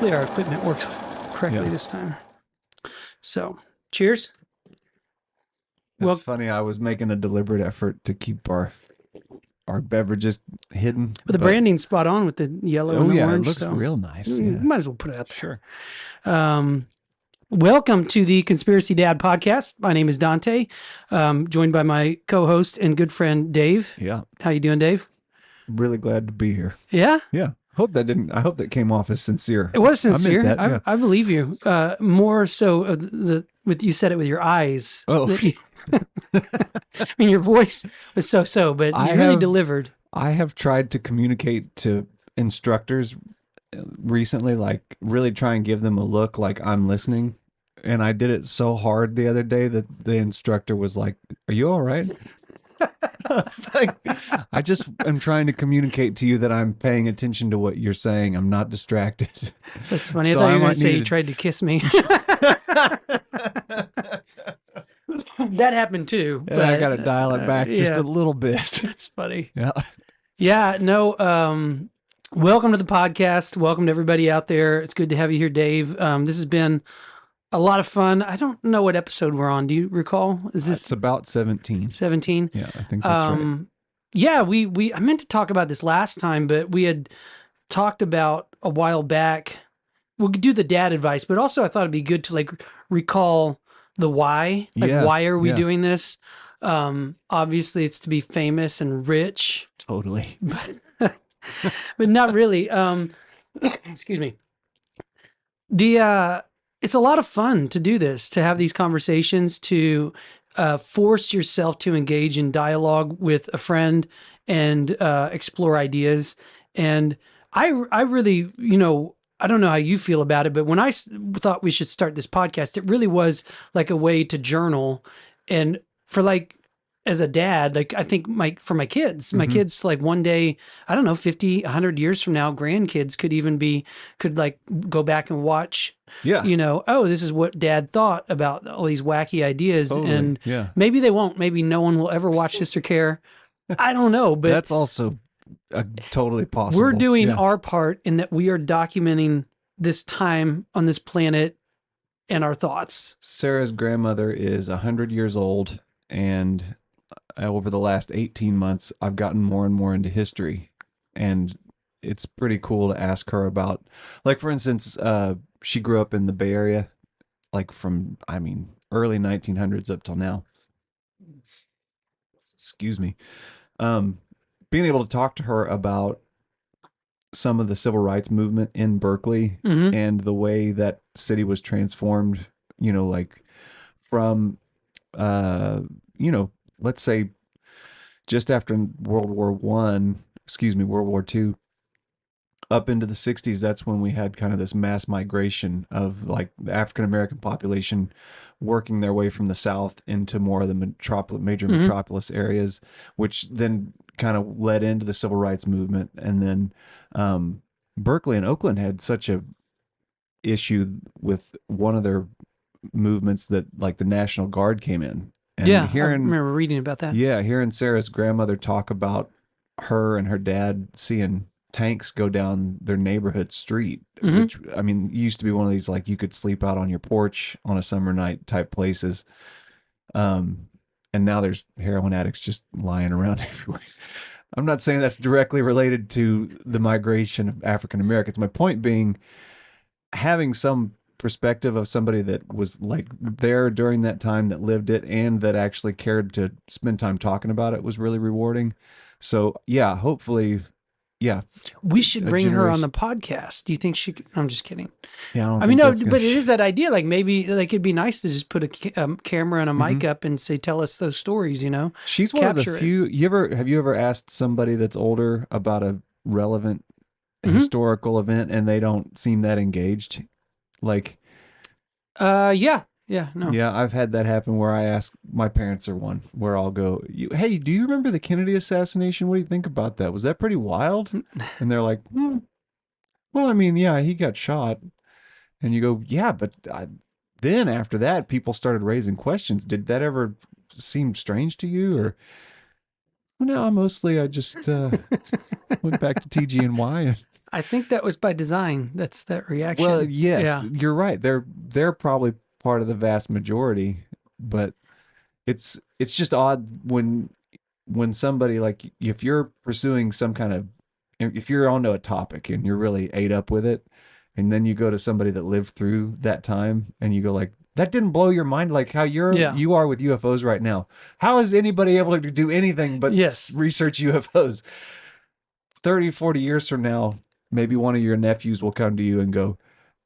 hopefully our equipment works correctly this time. So, cheers. It's funny. I was making a deliberate effort to keep our beverages hidden. But the branding's spot on with the yellow and the orange. It looks real nice. Might as well put it out there. Sure. Welcome to the Conspiracy Dad podcast. My name is Dante, joined by my co-host and good friend Dave. Yeah. How you doing, Dave? Really glad to be here. Yeah? Yeah. I hope that came off as sincere. It was sincere. I meant that, I believe you. More so with you said it with your eyes. Oh. I mean, your voice was so, but you really delivered. I have tried to communicate to instructors recently, like really try and give them a look like I'm listening. And I did it so hard the other day that the instructor was like, "Are you all right?" I was like, I just am trying to communicate to you that I'm paying attention to what you're saying. I'm not distracted. That's funny. I thought you were going to say you tried to kiss me. That happened too. Yeah, I got to dial it back just a little bit. That's funny. Yeah. Yeah. No. Welcome to the podcast. Welcome to everybody out there. It's good to have you here, Dave. This has been a lot of fun. I don't know what episode we're on. Do you recall? Is this? It's about 17. 17? Yeah, I think that's right. Yeah, I meant to talk about this last time, but we had talked about a while back. We could do the dad advice, but also I thought it'd be good to like recall the why. Like, why are we doing this? Obviously, it's to be famous and rich. Totally. But not really. Excuse me. It's a lot of fun to do this, to have these conversations, to force yourself to engage in dialogue with a friend and explore ideas. And I really, I don't know how you feel about it, but when I thought we should start this podcast, it really was like a way to journal. And for like, as a dad, like I think for my kids, like one day, I don't know, 50, 100 years from now, grandkids could like go back and watch, oh, this is what dad thought about all these wacky ideas. Totally. And maybe they won't, maybe no one will ever watch this or care. I don't know, but that's also totally possible. We're doing our part in that we are documenting this time on this planet and our thoughts. Sarah's grandmother is 100 years old, and over the last 18 months, I've gotten more and more into history, and it's pretty cool to ask her about, like, for instance, she grew up in the Bay Area, like from, early 1900s up till now. Excuse me. Being able to talk to her about some of the civil rights movement in Berkeley and the way that city was transformed, like from, let's say just after World War II, up into the 60s, that's when we had kind of this mass migration of like the African American population working their way from the South into more of the major metropolis areas, which then kind of led into the civil rights movement. And then Berkeley and Oakland had such a issue with one of their movements that like the National Guard came in. And I remember reading about that. Yeah, hearing Sarah's grandmother talk about her and her dad seeing tanks go down their neighborhood street, which, used to be one of these, like, you could sleep out on your porch on a summer night type places. And now there's heroin addicts just lying around everywhere. I'm not saying that's directly related to the migration of African Americans. My point being, having some perspective of somebody that was like there during that time, that lived it, and that actually cared to spend time talking about it was really rewarding. So yeah, hopefully, we should bring her on the podcast. Do you think she could? I'm just kidding. Yeah, but it is that idea. Like maybe like it'd be nice to just put a camera and a mic up and say, tell us those stories, She's one of the few. Have you ever asked somebody that's older about a relevant historical event and they don't seem that engaged? Like, no. Yeah, I've had that happen where I ask, my parents are one, where I'll go, hey, do you remember the Kennedy assassination? What do you think about that? Was that pretty wild? And they're like, well, he got shot. And you go, yeah, but then after that, people started raising questions. Did that ever seem strange to you? Or, no, mostly I just went back to TG&Y. I think that was by design. That's that Well, reaction. yes, Yeah. you're right. They're probably part of the vast majority, but it's just odd when somebody like if you're pursuing some kind of if you're onto a topic and you're really ate up with it, and then you go to somebody that lived through that time and you go like that didn't blow your mind like how Yeah. you are with UFOs right now. How is anybody able to do anything but Yes. research UFOs? 30, 40 years from now, maybe one of your nephews will come to you and go,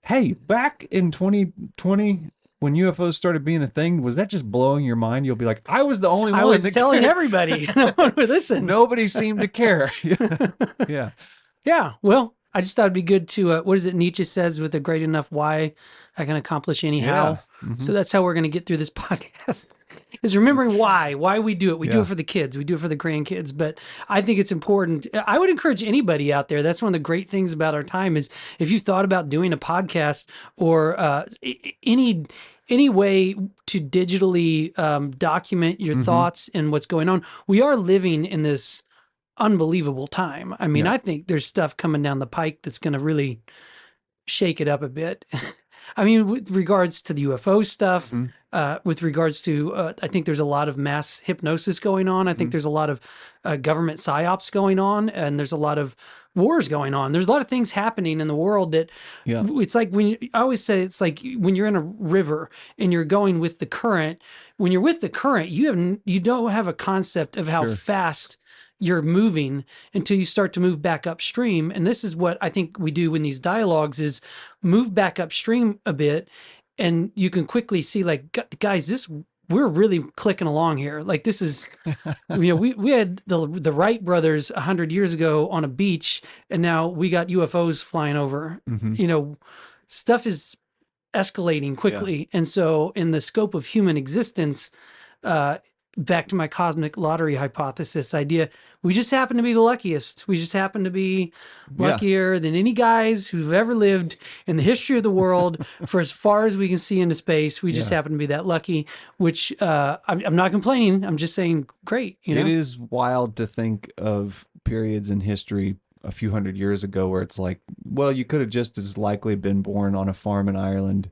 "Hey, back in 2020 when UFOs started being a thing, was that just blowing your mind?" You'll be like, "I was the only I one was that telling cared." everybody. No one would listen. Nobody seemed to care. Yeah. Yeah. Well, I just thought it'd be good to, what is it Nietzsche says, with a great enough why, I can accomplish any Yeah. how. Hmm. So that's how we're going to get through this podcast is remembering why we do it. We do it Yeah. for the kids. We do it for the grandkids. But I think it's important. I would encourage anybody out there. That's one of the great things about our time is if you thought about doing a podcast or any way to digitally document your Hmm. thoughts and what's going on. We are living in this unbelievable time. I mean, Yeah. I think there's stuff coming down the pike that's going to really shake it up a bit. I mean, with regards to the UFO stuff, Hmm. with regards to, I think there's a lot of mass hypnosis going on. I think Hmm. there's a lot of government psyops going on, and there's a lot of wars going on. There's a lot of things happening in the world that Yeah. it's like I always say it's like when you're in a river and you're going with the current. When you're with the current, you don't have a concept of how Sure. fast you're moving until you start to move back upstream. And this is what I think we do in these dialogues is move back upstream a bit. And you can quickly see like, guys, we're really clicking along here. Like this is, we had the Wright brothers 100 years ago on a beach and now we got UFOs flying over, Hmm. stuff is escalating Yeah. quickly. And so in the scope of human existence, uh, back to my cosmic lottery hypothesis idea, we just happen to be the luckiest. We just happen to be Yeah. luckier than any guys who've ever lived in the history of the world for as far as we can see into space. We just Yeah. happen to be that lucky, which I'm not complaining. I'm just saying, great, It is wild to think of periods in history a few hundred years ago where it's like, well, you could have just as likely been born on a farm in Ireland.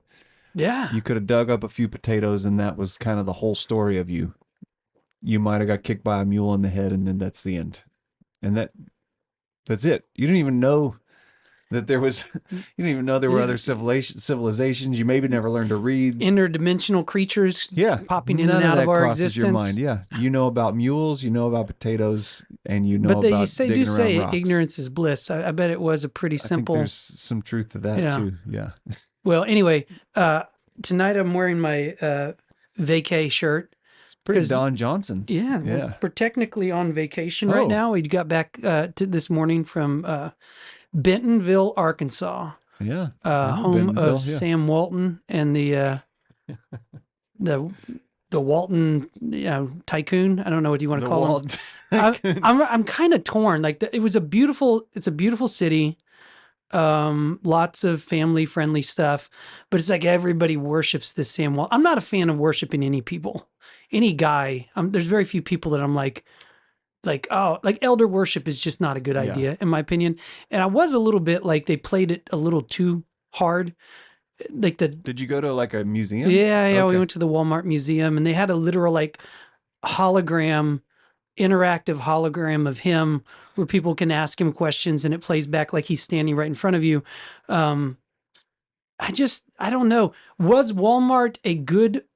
Yeah. You could have dug up a few potatoes and that was kind of the whole story of you. You might have got kicked by a mule in the head and then that's the end. And that's it. You didn't even know that there was you didn't even know there were other civilizations. You maybe never learned to read. Interdimensional creatures Yeah, popping in and none of out of that our crosses your mind. existence. Yeah, you know about mules, you know about potatoes, and you know But they about say do digging around say rocks. ignorance is bliss. I bet it was a pretty I think simple. there's some truth to that Yeah. too. Yeah. Well, anyway, tonight I'm wearing my vacay shirt It's pretty because Don Johnson. yeah, Yeah. we're technically on vacation right Oh, now. We got back to this morning from Bentonville, Arkansas, yeah. I know home of Bentonville. Yeah. Sam Walton and the the Walton tycoon. I don't know what you want to The call him. Walt. I'm kind of torn. Like it's a beautiful city. Lots of family friendly stuff, but it's like everybody worships this Sam Walton. I'm not a fan of worshiping any people, any guy. There's very few people that I'm oh, like elder worship is just not a good Yeah. idea in my opinion. And I was a little bit like they played it a little too hard. Like Did you go to like a museum? yeah, we Okay. went to the Walmart museum and they had a literal like hologram, interactive hologram of him where people can ask him questions and it plays back like he's standing right in front of you. Um, I don't know. Was Walmart a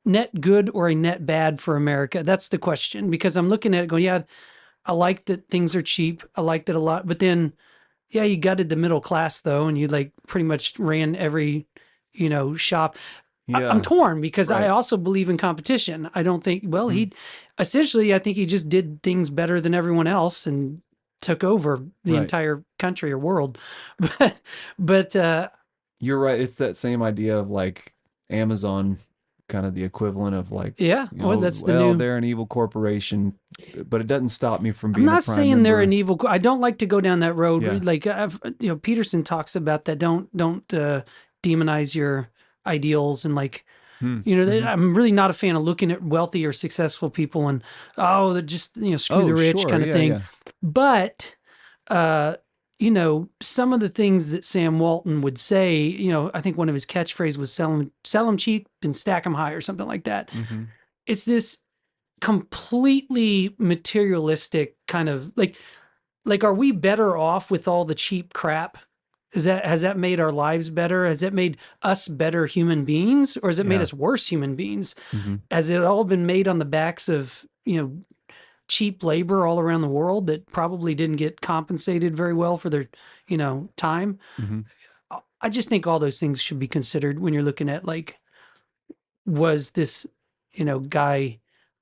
net good or a net bad for America? That's the question because I'm looking at it going, yeah, I like that things are cheap. I liked it a lot, but then, yeah, you gutted the middle class though. And you like pretty much ran every, shop. I'm Yeah. torn because I Right. also believe in competition. I don't think, well, Mhm. I think he just did things better than everyone else and took over the Right. entire country or world. But You're right. It's that same idea of like Amazon, kind of the equivalent of like, yeah, you well, know, that's the well, new. they're an evil corporation, but it doesn't stop me from I'm being a not prime saying they're an member. evil. I don't like to go down that road. Yeah. Like Peterson talks about that. Don't demonize your ideals and like Hmm. I'm really not a fan of looking at wealthy or successful people and they're just screw Oh, the rich sure. kind of Yeah. thing. Yeah. But some of the things that Sam Walton would say, I think one of his catchphrases was sell 'em cheap and stack 'em high or something like that. Mm-hmm. It's this completely materialistic kind of like are we better off with all the cheap crap? Has that made our lives better? Has that made us better human beings, or has it made Yeah. us worse human beings? Mm-hmm. Has it all been made on the backs of, cheap labor all around the world that probably didn't get compensated very well for their, time? Mm-hmm. I just think all those things should be considered when you're looking at like, was this, guy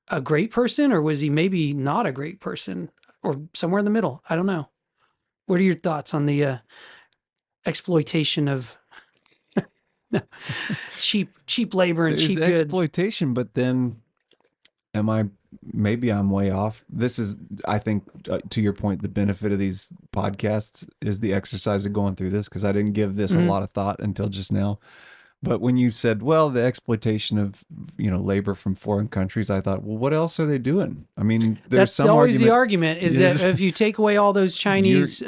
a great person, or was he maybe not a great person, or somewhere in the middle? I don't know. What are your thoughts on the exploitation of cheap labor and There's cheap goods? exploitation, but then am I, maybe I'm way off. This is, I think, to your point, the benefit of these podcasts is the exercise of going through this, because I didn't give this a Mhm. lot of thought until just now. But when you said, well, the exploitation of, labor from foreign countries, I thought, well, what else are they doing? I mean, there's That's some always the argument argument, is that is if you take away all those you're Chinese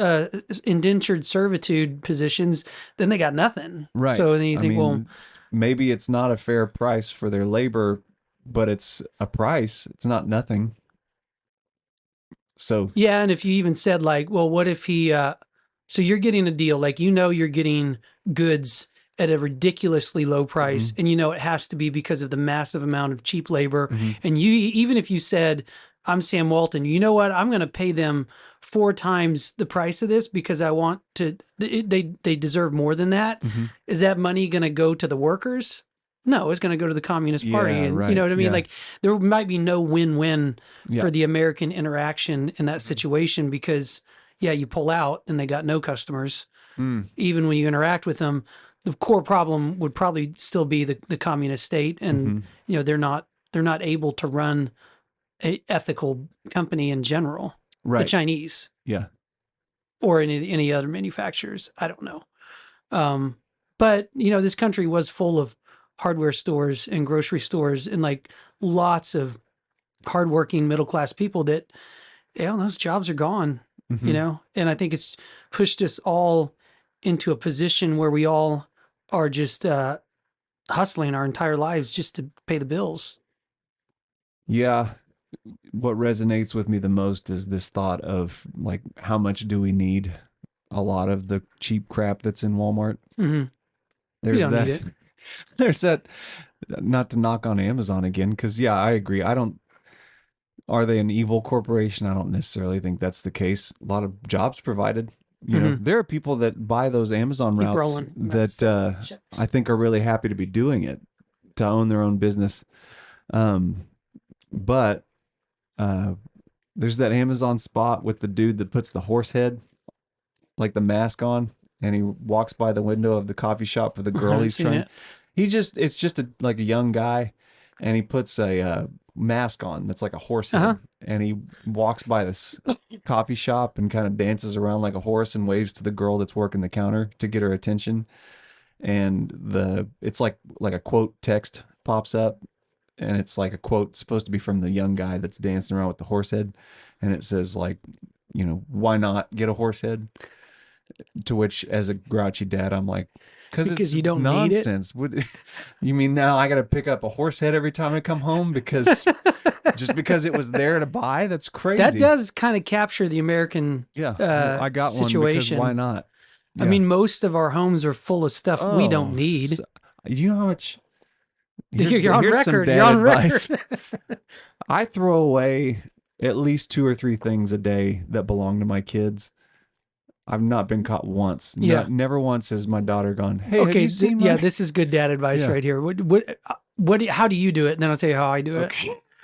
indentured servitude positions, then they got nothing. right. So then you I think, well, mean, maybe it's not a fair price for their labor, but it's a price. It's not nothing. So, yeah, and if you even said like, well, what if he so you're getting a deal, like you're getting goods at a ridiculously low price, mhm, and it has to be because of the massive amount of cheap labor. mhm, And you, even if you said, I'm Sam Walton, you know what? I'm going to pay them 4 times the price of this because I want to they deserve more than that. mhm. Is that money going to go to the workers? No, it's going to go to the Communist Party. Yeah, And you know right. what I mean? Yeah, Like there might be no win-win yeah. for the American interaction in that Mhm. situation because, yeah, you pull out and they got no customers. Mm, Even when you interact with them, the core problem would probably still be the communist state, and hmm. they're not able to run a ethical company in general. The Right. Chinese Yeah. or any other manufacturers, I don't know. Um, but this country was full of hardware stores and grocery stores and like lots of hardworking middle class people that those jobs are gone, Hmm. and I think it's pushed us all into a position where we all are just hustling our entire lives just to pay the bills. Yeah. What resonates with me the most is this thought of like, how much do we need a lot of the cheap crap that's in Walmart? Hmm. We There's don't need that. it. There's that. Not to knock on Amazon again, because yeah, I agree. I don't. Are they an evil corporation? I don't necessarily think that's the case. A lot of jobs provided. Hmm. There are people that buy those Amazon Keep routes rolling. that I think are really happy to be doing it, to own their own business. Um, but uh, there's that Amazon spot with the dude that puts the horse head, like the mask on, and he walks by the window of the coffee shop for the I girl haven't he's seen trying. it. It's just like a young guy, and he puts a mask on that's like a horse Uh huh. head, and he walks by this coffee shop and kind of dances around like a horse and waves to the girl that's working the counter to get her attention. And it's like a quote text pops up, and it's like a quote supposed to be from the young guy that's dancing around with the horse head, and it says like, why not get a horse head? To which, as a grouchy dad, I'm like, because Because it's you don't need it. nonsense. Would you mean now I got to pick up a horse head every time I come home because just because it was there to buy? That's That crazy. does kind of capture the American Yeah, well, I got one because why situation. not? I Yeah. mean, most of our homes are full of stuff we don't Oh, need. you know how much? You're on Here's some record. You're dad on record. advice. I throw away at least 2 or 3 things a day that belong to my kids. I've not been caught once. Yeah. Not never once has my daughter gone, "Hey, have Okay. you seen Yeah, my?" this is good dad advice Yeah. right here. How do you do it? And then I'll tell you how I do it.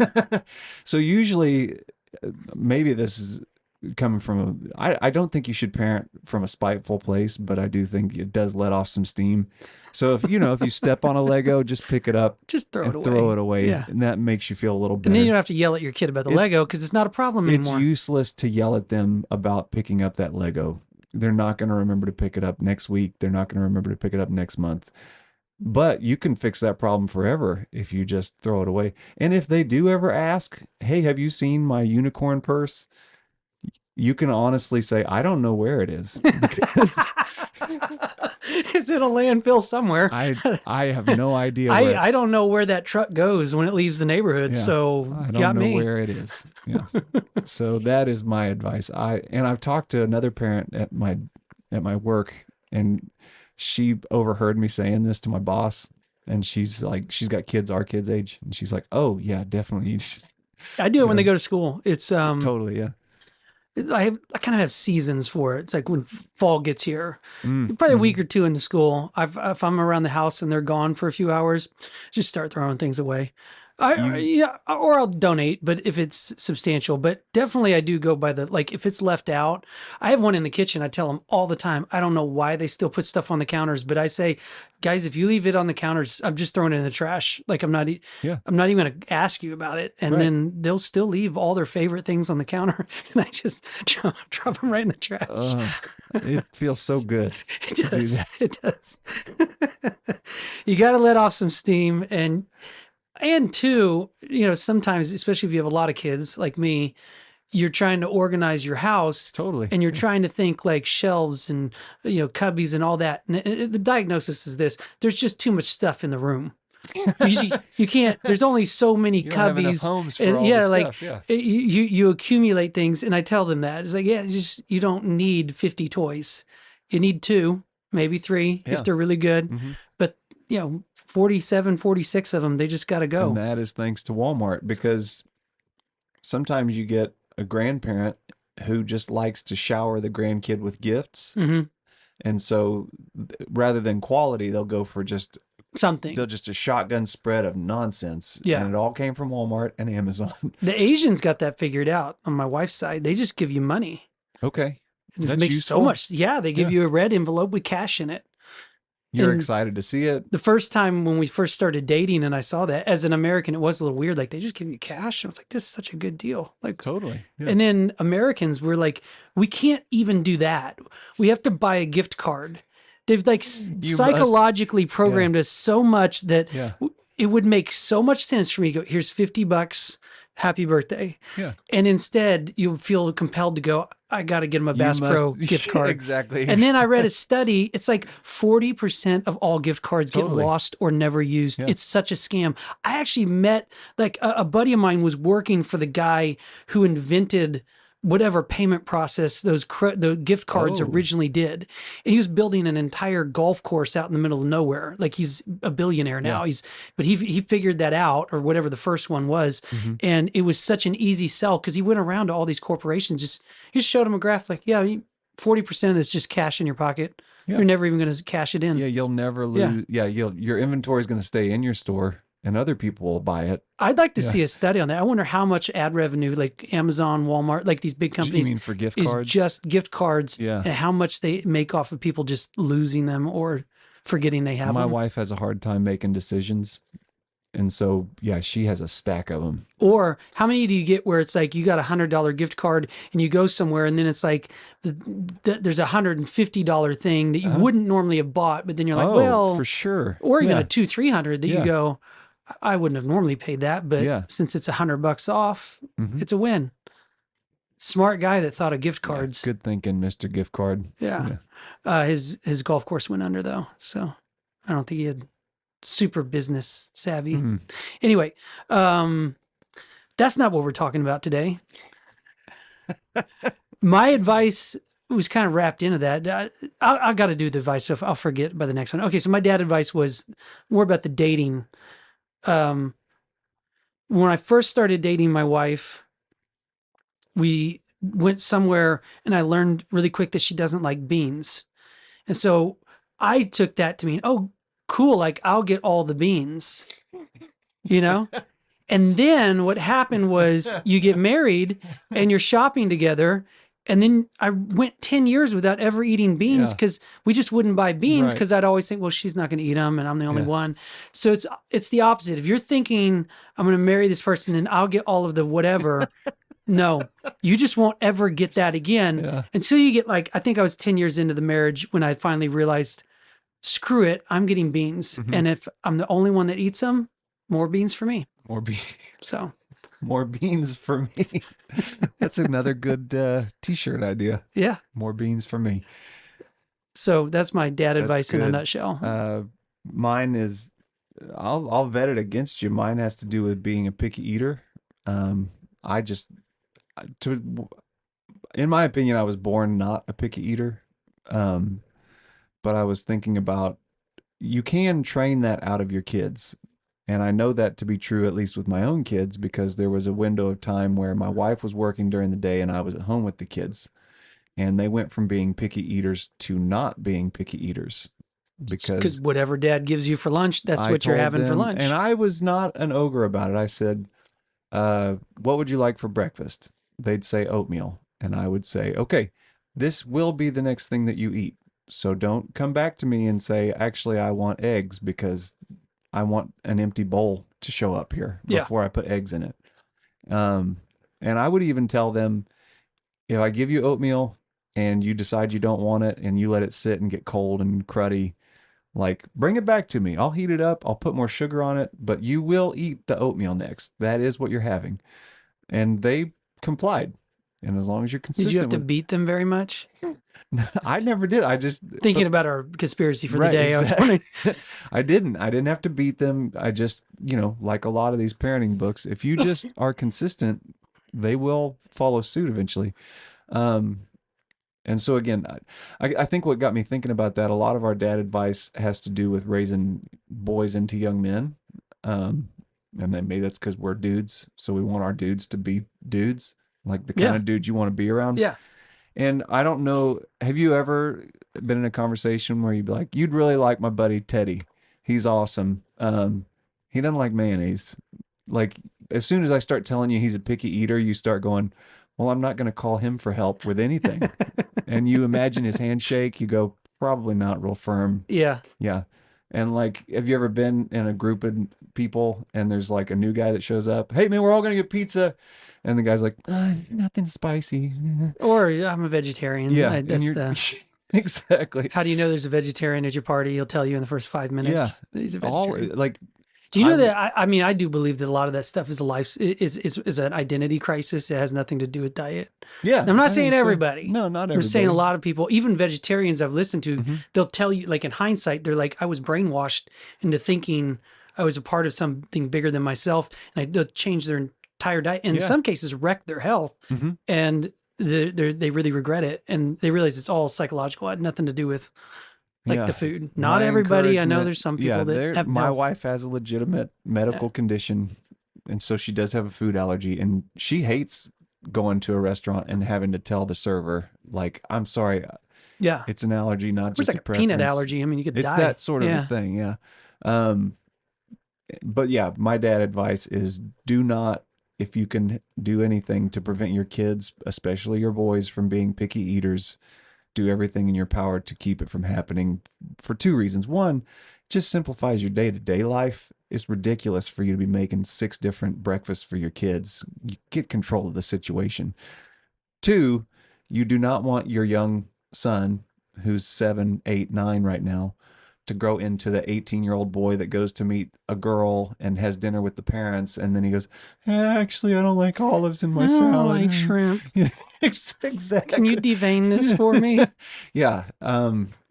Okay. So usually, maybe this is coming from I don't think you should parent from a spiteful place, but I do think it does let off some steam. So if you step on a Lego, just pick it up Just throw it and throw away. it away, Yeah. and that makes you feel a little And then you better. don't have to yell at your kid about the It's Lego because it's not a problem it's anymore. useless to yell at them about picking up that Lego. They're not going to remember to pick it up next week. They're not going to remember to pick it up next month. But you can fix that problem forever if you just throw it away. And if they do ever ask, "Hey, have you seen my unicorn purse?" you can honestly say, I don't know where it is because Is it a landfill somewhere? I I have no idea I where. I don't know where that truck goes when it leaves the neighborhood. Yeah, So I don't got know me. where it is. Yeah. So that is my advice. I've talked to another parent at my work, and she overheard me saying this to my boss, and she's like, she's got kids our kids age, and she's like, oh yeah, definitely, I do it you when they know, go to school. It's totally, yeah. I kind of have seasons for it. It's like when fall gets here, probably a Mm-hmm. week or two into school. If I'm around the house and they're gone for a few hours, just start throwing things away. You Yeah, or I'll donate, but if it's substantial. But definitely, I do go by the like if it's left out. I have one in the kitchen. I tell them all the time. I don't know why they still put stuff on the counters, but I say, guys, if you leave it on the counters, I'm just throwing it in the trash. Like yeah, I'm not even going to ask you about it. And right. then they'll still leave all their favorite things on the counter. And I just drop them right in the trash. Uh, it feels so good to It do does. that. It does. You got to let off some steam. And two, sometimes, especially if you have a lot of kids like me, you're trying to organize your house Totally. and you're Yeah. trying to think like shelves and, cubbies and all that. And the diagnosis is this: there's just too much stuff in the room. You can't, there's only so many You don't have enough cubbies. homes for And all the yeah, like stuff. Yeah. you accumulate things. And I tell them that it's like, yeah, you don't need 50 toys. You need two, maybe three if Yeah. they're really good. Hmm. But 47, 46 of them, they just got to And go. that is thanks to Walmart, because sometimes you get a grandparent who just likes to shower the grandkid with gifts. Hmm. And so rather than quality, Something. they'll just a shotgun spread of nonsense. Yeah. And it all came from Walmart and Amazon. The Asians got that figured out on my wife's side. They just give you money. Okay. It That's makes so useful. much. Yeah, they give Yeah. you a red envelope with cash in it. You're And excited to see it. the first time when we first started dating and I saw that as an American, it was a little weird. Like they just give you cash. I was like, this is such a good deal. Like, Totally. Yeah. and then Americans were like, we can't even do that. We have to buy a gift card. They've like You must. psychologically programmed us so much that Yeah. it would make so much sense for me to go, here's $50, happy birthday. Yeah. And instead you feel compelled to go, I got to get him a You Bass Pro must. gift card. Exactly. And then I read a study. It's like 40% of all gift cards Totally. get lost or never used. Yeah. It's such a scam. I actually met like a buddy of mine was working for the guy who invented whatever payment process the gift cards Oh. originally did. And he was building an entire golf course out in the middle of nowhere. Like he's a billionaire now. Yeah. But he figured that out, or whatever the first one was. Mhm. And it was such an easy sell because he went around to all these corporations, he just showed them a graph like, yeah, 40% of this is just cash in your pocket. Yeah. You're never even going to cash it in. Yeah, you'll never Yeah. lose. Yeah, your inventory is going to stay in your store, and other people will buy it. I'd like to Yeah. see a study on that. I wonder how much ad revenue, like Amazon, Walmart, like these big You companies, mean for gift is cards? just gift cards, Yeah. and how much they make off of people just losing them or forgetting they have My them. wife has a hard time making decisions, and so yeah, she has a stack of them. Or how many do you get where it's like you got $100 gift card and you go somewhere and then it's like there's a $150 thing that you wouldn't normally have bought, but then you're like, Oh, well, for sure. or even Yeah. a 200-300 that Yeah. you go, I wouldn't have normally paid that, but Yeah. since it's $100 off, Mhm. it's a win. Smart guy that thought of gift Yeah, cards. good thinking, Mr. Gift Card. Yeah. His golf course went under though, so I don't think he had super business savvy. Mhm. Anyway, that's not what we're talking about today. My advice was kind of wrapped into that. I got to do the advice, so I'll forget by the next one. Okay, so my dad's advice was more about the dating. When I first started dating my wife, we went somewhere and I learned really quick that she doesn't like beans. And so I took that to mean, oh, cool, like I'll get all the beans, you know? And then what happened was you get married and you're shopping together. And then I went 10 years without ever eating beans Yeah. because we just wouldn't buy beans Right. because I'd always think, well, she's not going to eat them and I'm the only Yeah. one. So it's the opposite. If you're thinking I'm going to marry this person and I'll get all of the whatever, no, you just won't ever get that again Yeah. until you get like, I think I was 10 years into the marriage when I finally realized, screw it, I'm getting beans. Mhm. And if I'm the only one that eats them, more beans for me. Or be So More beans for me. That's another good t-shirt idea. Yeah. More beans for me. So that's my dad That's advice in a good. nutshell. Mine is, I'll vet it against you. Mine has to do with being a picky eater. I just to in my opinion, I was born not a picky eater. Um, but I was thinking about, you can train that out of your kids. And I know that to be true, at least with my own kids, because there was a window of time where my wife was working during the day and I was at home with the kids. And they went from being picky eaters to not being picky eaters Because because whatever dad gives you for lunch, that's I what you're told having for them, and lunch. I was not an ogre about it. I said, what would you like for breakfast? They'd say oatmeal. And I would say, okay, this will be the next thing that you eat. So don't come back to me and say, actually, I want eggs, because I want an empty bowl to show up here Yeah. before I put eggs in it. Um, and I would even tell them, if I give you oatmeal and you decide you don't want it and you let it sit and get cold and cruddy, like, bring it back to me. I'll heat it up. I'll put more sugar on it, but you will eat the oatmeal next. That is what you're having. And they complied. And as long as you're Did you have consistent to with, beat them very much? I never did. I just Thinking put, about our conspiracy for the right, day, I was exactly. wondering. I didn't have to beat them. I just, like a lot of these parenting books, if you just are consistent, they will follow suit eventually. Um, And so again, I think what got me thinking about that, a lot of our dad advice has to do with raising boys into young men. Um, and then maybe that's because we're dudes, so we want our dudes to be dudes, like the kind Yeah. of dudes you want to be around. Yeah. And I don't know, have you ever been in a conversation where you'd be like, you'd really like my buddy Teddy. He's awesome. He doesn't like mayonnaise. Like, as soon as I start telling you he's a picky eater, you start going, well, I'm not going to call him for help with anything. And you imagine his handshake, you go, probably not real firm. Yeah. Yeah. And like, have you ever been in a group of people and there's like a new guy that shows up? Hey, man, we're all going to get pizza. And the guy's like, nothing spicy. Or I'm a vegetarian. Yeah. And That's you're the. exactly. How do you know there's a vegetarian at your party? He'll tell you in the first 5 minutes Yeah. that he's a All vegetarian. like, Do you know I, that? I mean, I do believe that a lot of that stuff is a life is an identity crisis. It has nothing to do with diet. yeah, And I'm not I saying think so. everybody. No, not I'm saying a everybody. lot of people, even vegetarians I've listened to, Hmm. they'll tell you, like in hindsight, they're like, I was brainwashed into thinking I was a part of something bigger than myself, and they'll change their entire diet. And in Yeah. some cases, wreck their health, Hmm. and they really regret it, and they realize it's all psychological. It had nothing to do with like the Yeah. food. Not My everybody. I know encouragement, there's some yeah, people that there have my health. wife has a legitimate Yeah. medical condition, and so she does have a food allergy, and she hates going to a restaurant and having to tell the server, like, I'm sorry, Yeah. it's an allergy, not It's just like a a peanut preference. allergy. I mean, you could It's die. that sort of a Yeah. thing, yeah. Um, but yeah, my dad advice is, do not, if you can do anything to prevent your kids, especially your boys, from being picky eaters, do everything in your power to keep it from happening, for two reasons. One, it just simplifies your day-to-day life. It's ridiculous for you to be making 6 different breakfasts for your kids. You get control of the situation. Two, you do not want your young son, who's 7, 8, 9 right now, to grow into the 18-year-old boy that goes to meet a girl and has dinner with the parents, and then he goes, actually, I don't like olives in I my don't like salad. shrimp. Yeah, Can you exactly. devein this for me? Yeah.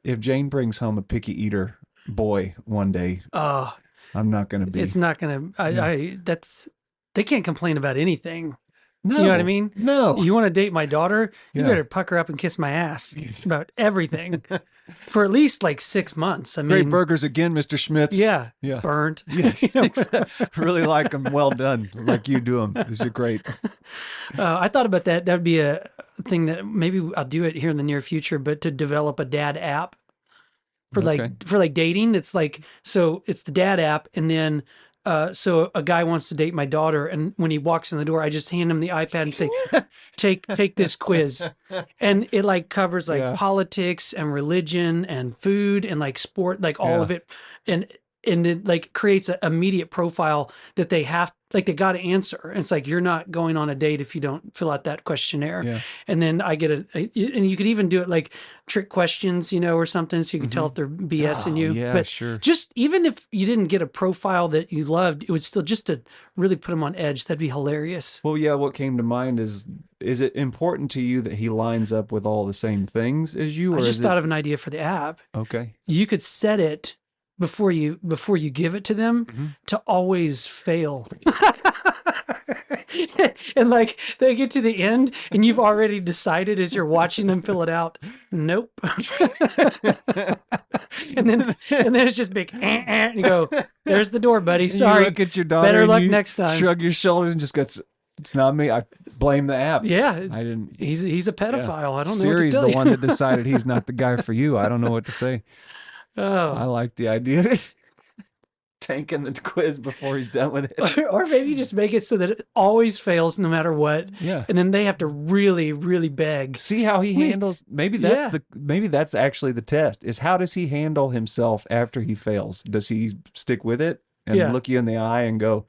If Jane brings home a picky eater boy one day, Oh, I'm not going to it's be. not gonna. Yeah. That's. They can't complain about anything. You know what I No, mean? no. You want to date my daughter? You Yeah. better pucker up and kiss my ass about everything for at least like 6 months. I Great mean, burgers again, Mr. Schmitz. yeah, Yeah. burnt. Yeah. You know, Really like them. Well done. Like you do them. These are great. I thought about that. That would be a thing that maybe I'll do it here in the near future. But to develop a dad app Okay. for like dating, it's like, so it's the dad app, and then so a guy wants to date my daughter, and when he walks in the door, I just hand him the iPad and say, take this quiz, and it like covers like Yeah. politics and religion and food and like sport, like all Yeah. of it, and it like creates an immediate profile that they have. like they got to answer. And it's like, you're not going on a date if you don't fill out that questionnaire. Yeah. And then I get and you could even do it like trick questions, or something. So you can tell if they're BSing Oh, you. yeah, But sure. just even if you didn't get a profile that you loved, it would still just to really put them on edge. That'd be hilarious. Well, yeah, what came to mind is it important to you that he lines up with all the same things as you, I or just is it thought of an idea for the app. okay? You could set it before you give it to them to always fail. And like they get to the end and you've already decided as you're watching them fill it out, nope. and then it's just big and you go, there's the door, buddy. Sorry. You look at your daughter. Better and luck you next time. Shrug your shoulders and just go, it's not me. I blame the app. Yeah. I didn't. He's a pedophile. I don't know what to Siri's tell the you. one that decided he's not the guy for you. I don't know what to say. Oh. I like the idea of tanking the quiz before he's done with it. Or maybe just make it so that it always fails no matter what. Yeah. And then they have to really, really beg. See how he handles. Maybe that's Yeah. maybe that's actually the test. Is how does he handle himself after he fails? Does he stick with it and Yeah. look you in the eye and go,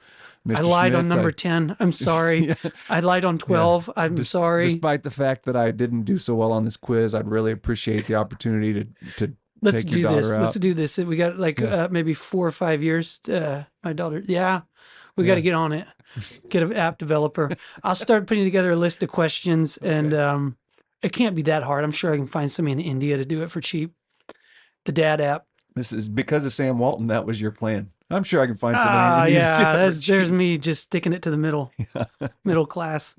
Mr. I lied on Schmitz, number 10. I'm sorry. Yeah. I lied on 12. I'm sorry. Despite the fact that I didn't do so well on this quiz, I'd really appreciate the opportunity to Let's take do your daughter this. out. Let's do this. We got like maybe 4 or 5 years. My daughter. Yeah. We got to get on it. Get an app developer. I'll start putting together a list of questions and it can't be that hard. I'm sure I can find somebody in India to do it for cheap. The dad app. This is because of Sam Walton. That was your plan. I'm sure I can find somebody. Yeah, there's me just sticking it to the middle class.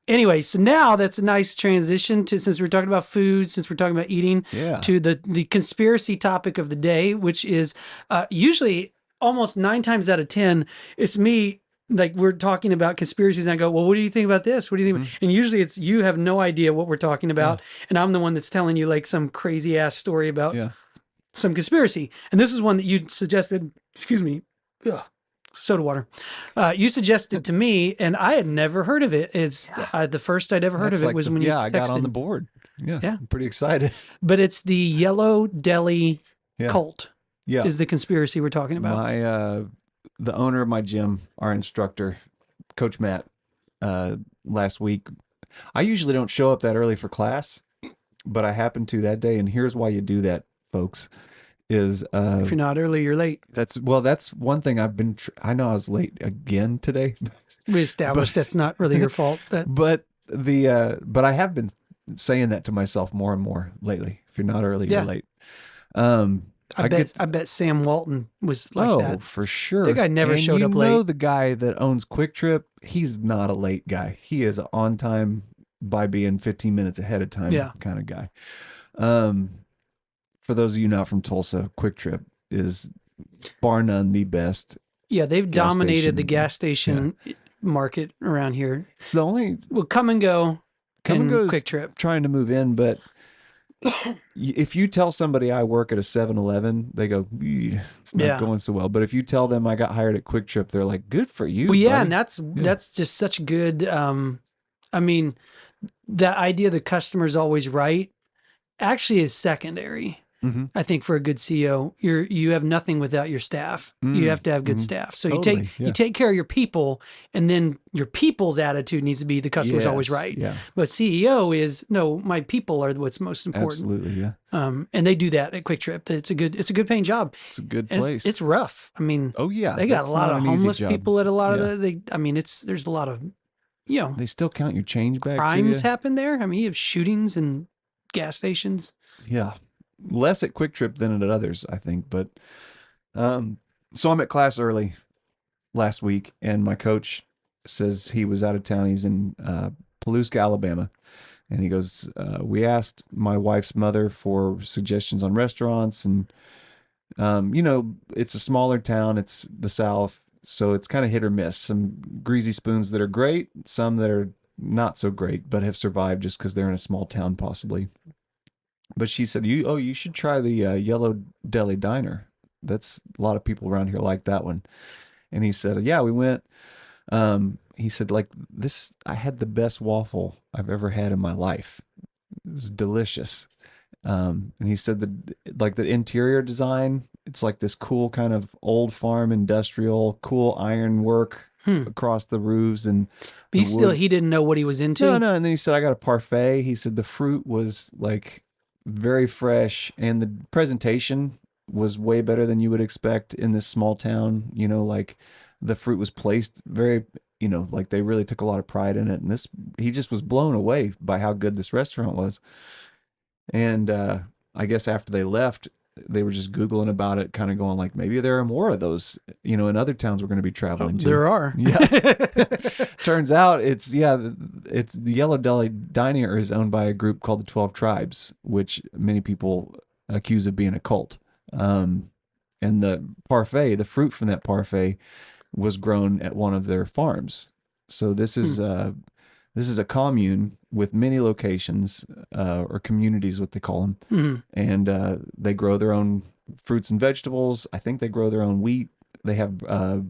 Anyway, so now that's a nice transition to, since we're talking about food, since we're talking about eating, to the conspiracy topic of the day, which is usually almost 9 times out of 10, it's me. Like we're talking about conspiracies and I go, well, what do you think about this? What do you think? And usually it's, you have no idea what we're talking about. And I'm the one that's telling you like some crazy ass story about some conspiracy. And this is one that you suggested, excuse me, soda water. You suggested to me and I had never heard of it. It's the first I'd ever heard of it was when you texted. I got on the board. Yeah. I'm pretty excited. But it's the Yellow Deli cult is the conspiracy we're talking about. My, the owner of my gym, our instructor, Coach Matt, last week, I usually don't show up that early for class, but I happened to that day. And here's why you do that, folks, is if you're not early, you're late. That's one thing I've been, I know I was late again today. We established that's not really your fault. But I have been saying that to myself more and more lately. If you're not early, you're late. I bet Sam Walton was like that. Oh, for sure. The guy never showed up late. You know the guy that owns Quick Trip, he's not a late guy. He is on time by being 15 minutes ahead of time kind of guy. For those of you not from Tulsa, Quick Trip is bar none the best. Yeah, they've dominated the gas station market around here. It's the only come and go. Quick Trip trying to move in, but if you tell somebody I work at a 7-Eleven, they go, it's not going so well. But if you tell them I got hired at Quick Trip, they're like, good for you. Well, buddy. And that's just such good. I mean, the idea the customer's always right actually is secondary. I think for a good CEO, you have nothing without your staff. You have to have good staff. So you take care of your people, and then your people's attitude needs to be the customer's always right. Yeah. But CEO is no, my people are what's most important. Absolutely, yeah. And they do that at Quick Trip. It's a good paying job. It's a good place. It's rough. I mean, they got a lot of homeless people at a lot of there's a lot of they still count your change back. Crimes happen there. I mean, you have shootings and gas stations. Yeah. Less at Quick Trip than at others, I think. But so I'm at class early last week, and my coach says he was out of town. He's in Palousca, Alabama. And he goes, we asked my wife's mother for suggestions on restaurants. And, it's a smaller town. It's the South. So it's kind of hit or miss. Some greasy spoons that are great, some that are not so great, but have survived just because they're in a small town possibly. But she said, you should try the Yellow Deli Diner. That's a lot of people around here like that one. And he said, yeah, we went. He said, like this, I had the best waffle I've ever had in my life. It was delicious. And he said that like the interior design It's like this cool kind of old farm industrial, cool iron work Hmm. across the roofs and But the wood. he didn't know what he was No, into. no. And then he said, I got a parfait. He said the fruit was like very fresh and the presentation was way better than you would expect in this small town. You know, like the fruit was placed very, like they really took a lot of pride in it. And he just was blown away by how good this restaurant was. And I guess after they left, they were just Googling about it, kind of going like, maybe there are more of those, in other towns we're going to be Oh, traveling to. there are. Yeah. Turns out it's the Yellow Deli Diner is owned by a group called the 12 Tribes, which many people accuse of being a cult. Um, and the parfait, the fruit from that parfait was grown at one of their farms. So Hmm. this is a commune with many locations, or communities, what they call them, Hmm. and they grow their own fruits and vegetables. I think they grow their own wheat. They have a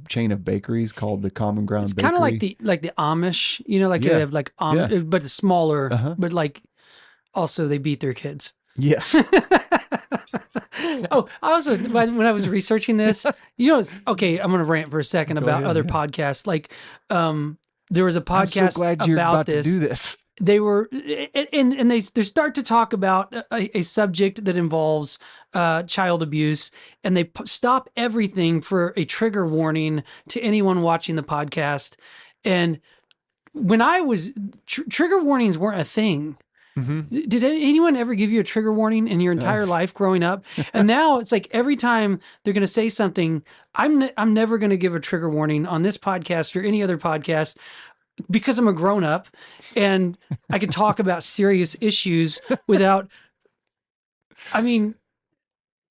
chain of bakeries called the Common It's Ground kind of Bakery. like the Amish, like they Yeah, have like yeah, but it's smaller, uh huh, but like also they beat their kids. yes. Oh, I also when I was researching this, it's okay. I'm going to rant for a second Go about ahead. other Yeah, podcasts. Like, there was a I'm so podcast glad you're about about to do this. this. They were and they start to talk about a subject that involves child abuse, and they stop everything for a trigger warning to anyone watching the podcast. And when I was trigger warnings weren't a thing. Mm-hmm. Did anyone ever give you a trigger warning in your Uh, entire life growing up? And now it's like every time they're going to say something, I'm never going to give a trigger warning on this podcast or any other podcast because I'm a grown up and I can talk about serious issues without. I mean,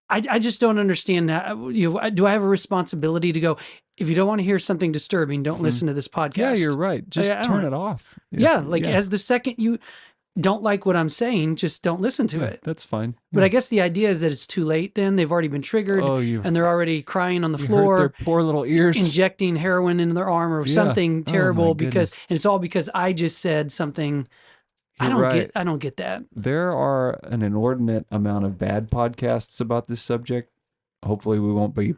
I just don't understand how, do I have a responsibility to go? If you don't want to hear something disturbing, don't mhm. listen to this Yeah, you're podcast. right. I Just turn don't. it off. Yeah, like Yeah, as the second you don't like what I'm saying, just don't listen to yeah, it. that's fine. But I Yeah. guess the idea is that it's too late then. They've already been triggered Oh, and they're already crying on the you hurt their floor, poor little ears. injecting heroin into their arm or Yeah. something Oh my terrible goodness. and it's all because I just said something. You're right. I don't get that. There are an inordinate amount of bad podcasts about this subject. Hopefully, we won't be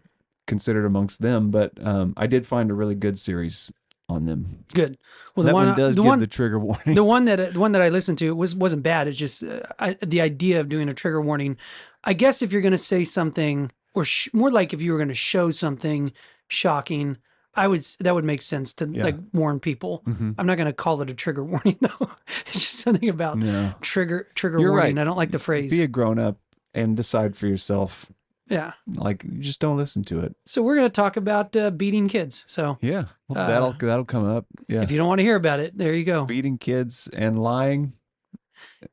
considered amongst them, but I did find a really good series on them. Good. Well, That one does give the trigger warning. the one that I listened to wasn't bad. It's just the idea of doing a trigger warning. I guess if you're going to say something, or more like if you were going to show something shocking, that would make sense to Yeah. like warn people. Hmm. I'm not going to call it a trigger warning though. It's just something about No, trigger you're warning. right. I don't like the Be a phrase. grown up and decide for yourself. Yeah. Like, just don't listen to it. So we're going to talk about beating kids. So Yeah, well, uh, that'll come up. Yeah, if you don't want to hear about it, there you go. beating kids and lying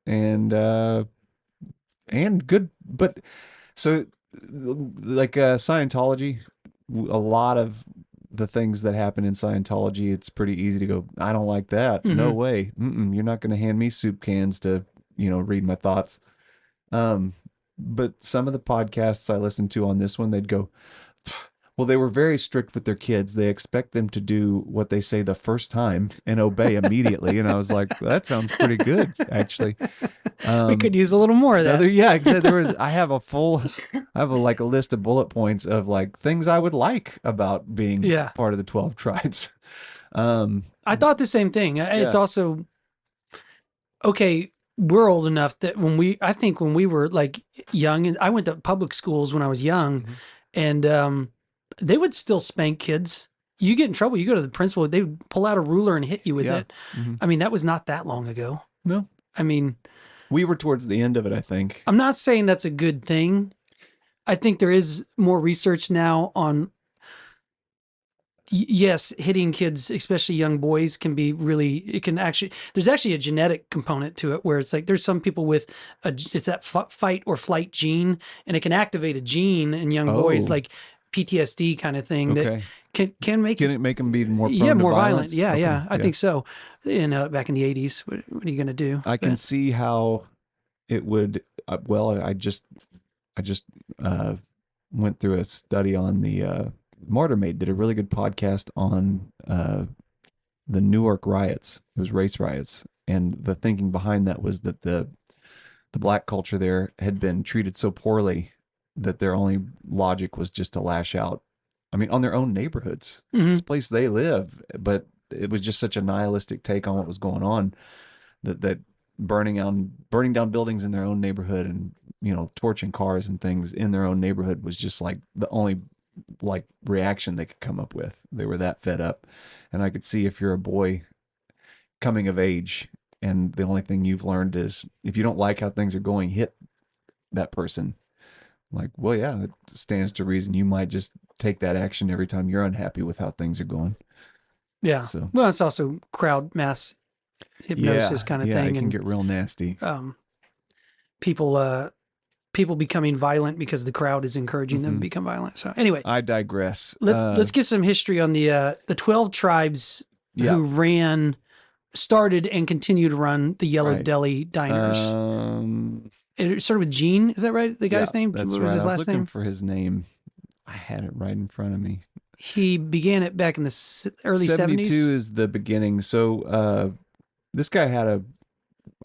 and and good, but so like Scientology, a lot of the things that happen in Scientology, it's pretty easy to go, I don't like that. No Hmm. way. You're not going to hand me soup cans to, read my thoughts. Um, but some of the podcasts I listened to on this one, they'd go, well, they were very strict with their kids. They expect them to do what they say the first time and obey immediately. And I was like, well, that sounds pretty good, actually. We could Um, use a little more of that. yeah, exactly. I have like a list of bullet points of like things I would like about being Yeah. part of the 12 tribes. Um, I thought the same thing. It's yeah. also okay. We're old enough that I think when we were like young, and I went to public schools when I was young, Mhm. and they would still spank kids. You get in trouble, you go to the principal, they would pull out a ruler and hit you with Yeah. it. Hmm. I mean, that was not that long ago. No, I mean, we were towards the end of it, I think. I'm not saying that's a good thing. I think there is more research now on yes, hitting kids, especially young boys, can be really. It can actually. There's actually a genetic component to it where it's like there's some people with it's that fight or flight gene, and it can activate a gene in young boys, Oh, like PTSD kind of thing that okay. can make Can you it make them be more yeah prone to more violent. violence? Yeah, Okay. yeah, I Yeah. think so. Back in the '80s, what are you gonna do? I can But see how it would. Well, I just uh, went through a study on the Martyr Made did a really good podcast on the Newark riots. It was race riots, and the thinking behind that was that the black culture there had been treated so poorly that their only logic was just to lash out. I mean, on their own neighborhoods, Hmm. this place they live, but it was just such a nihilistic take on what was going on that burning down buildings in their own neighborhood and torching cars and things in their own neighborhood was just like the only like reaction they could come up with. They were that fed up, and I could see if you're a boy coming of age and the only thing you've learned is if you don't like how things are going, hit that person. Like, well, yeah, it stands to reason you might just take that action every time you're unhappy with how things are going. Yeah. So, Well, it's also crowd mass hypnosis yeah, kind of yeah, it thing, can and get real nasty. um, people people becoming violent because the crowd is encouraging them to Hmm. become violent. So anyway, I digress. let's get some history on the 12 tribes Yeah, who started and continue to run the Yellow right. Deli Diners. Um, It started with Gene. Is that right? The yeah, guy's name? that's What was right. his I was last looking name? for his name. I had it right in front of me. He began it back in the early 72 70s. is the beginning. So, this guy had a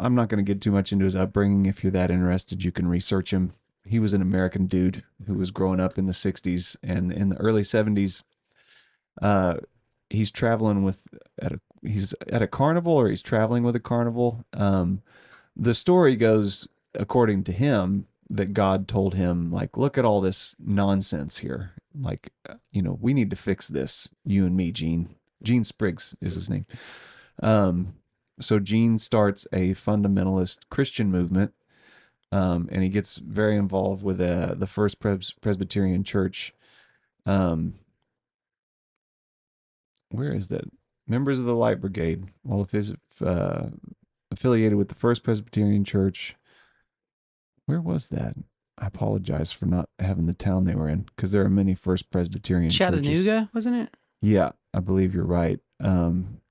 I'm not going to get too much into his upbringing. If you're that interested, you can research him. He was an American dude who was growing up in the 60s and in the early 70s. Uh, he's traveling with he's at a carnival or he's traveling with a carnival. The story goes, according to him, that God told him, like, look at all this nonsense here. Like, we need to fix this. You and me, Gene. Gene Spriggs is his name. Um, so Gene starts a fundamentalist Christian movement, and he gets very involved with the First Presbyterian Church. Um, where is that? Members of the Light Brigade. Well, if he's affiliated with the First Presbyterian Church, where was that? I apologize for not having the town they were in because there are many First Presbyterian churches. Chattanooga, wasn't it? Yeah, I believe you're right.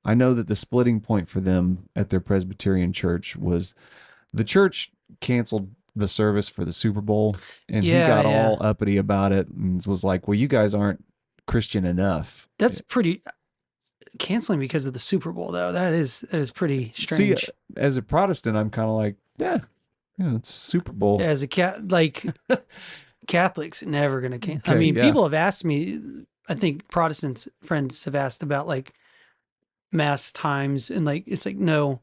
I know that the splitting point for them at their Presbyterian church was the church canceled the service for the Super Bowl, and he Yeah, got yeah. all uppity about it and was like, "Well, you guys aren't Christian enough." That's pretty canceling because of the Super Bowl though. That is pretty See, strange. as a Protestant, I'm kind of like, yeah, it's Super Bowl. As a cat, like Catholics never gonna cancel. I Okay, mean, yeah, people have asked me. I think Protestants friends have asked about like mass times, and like it's like no,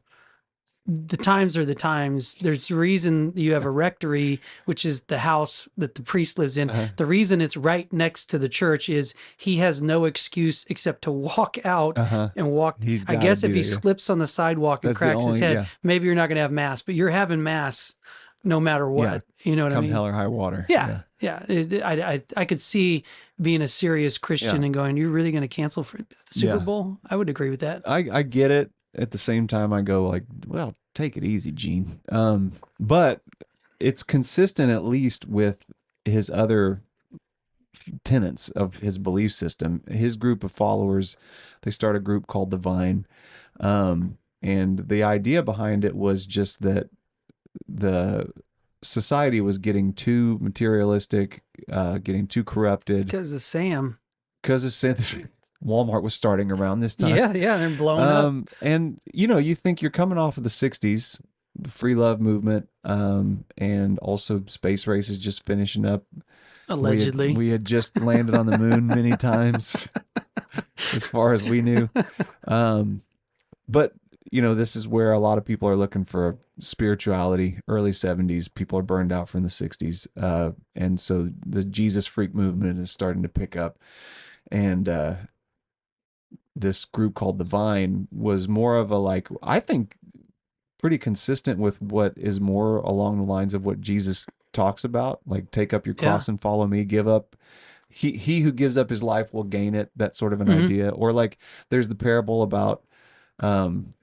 the times are the times. There's a reason you have a rectory, which is the house that the priest lives in. uh-huh. The reason it's right next to the church is he has no excuse except to walk out Uh-huh. and walk. He's I got to guess if be he there. slips on the sidewalk and That's the cracks his only, head, yeah, maybe you're not going to have mass, but you're having mass no matter yeah. what. You know what I Come mean? hell or high water. Yeah. Yeah, Yeah. I could see being a serious yeah, Christian and going, you're really going to cancel for the Super yeah. Bowl? I would agree with that. I get it. At the same time, I go like, well, take it easy, Gene. But it's consistent at least with his other tenets of his belief system. His group of followers, they start a group called the Vine. And the idea behind it was just that the society was getting too materialistic, getting too corrupted Because of Sam. because of since Walmart was starting around this time. Yeah. Yeah. They're blowing up. And you think you're coming off of the 60s, the free love movement, and also space races just finishing up. Allegedly. We had just landed on the moon many times, as far as we knew. Um, but this is where a lot of people are looking for spirituality. Early 70s, people are burned out from the 60s, and so the Jesus freak movement is starting to pick up. And this group called the Vine was more of a like I think pretty consistent with what is more along the lines of what Jesus talks about, like take up your Yeah. cross and follow me, give up he who gives up his life will gain it, that sort of an Hmm. idea. Or like there's the parable about um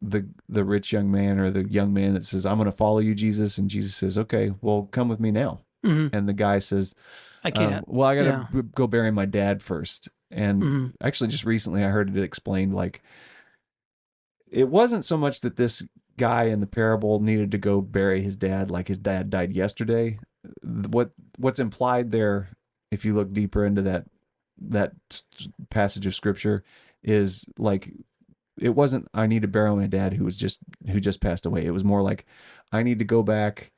the rich young man or the young man that says, I'm going to follow you, Jesus, and Jesus says, okay, well, come with me now. Hmm. And the guy says, I can't. well, I got Yeah. to go bury my dad first. And Hmm. actually just recently I heard it explained like it wasn't so much that this guy in the parable needed to go bury his dad like his dad died yesterday. What's implied there, if you look deeper into that passage of scripture, is like it wasn't I need to bury my dad who just passed away. It was more like I need to go back,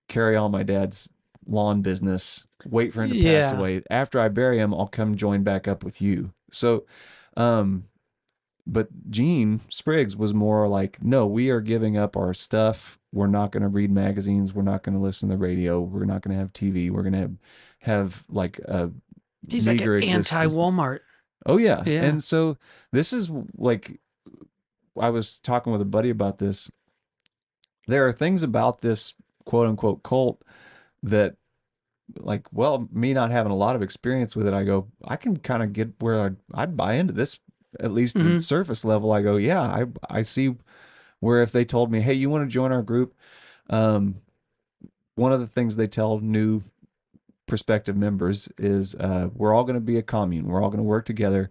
carry all my dad's lawn business, wait for him to pass Yeah. away. After I bury him, I'll come join back up with you. So, um, but Gene Spriggs was more like, no, we are giving up our stuff. We're not going to read magazines. We're not going to listen to the radio. We're not going to have TV. We're going to have like a He's like an meager existence. anti-Walmart. Oh yeah. Yeah. And so this is like, I was talking with a buddy about this. There are things about this quote unquote cult that, like, well, me not having a lot of experience with it, I go, I can kind of get where I'd buy into this, at least at Hmm. surface level. I go, yeah, I see where if they told me, hey, you want to join our group? Um, one of the things they tell new prospective members is we're all going to be a commune. We're all going to work together.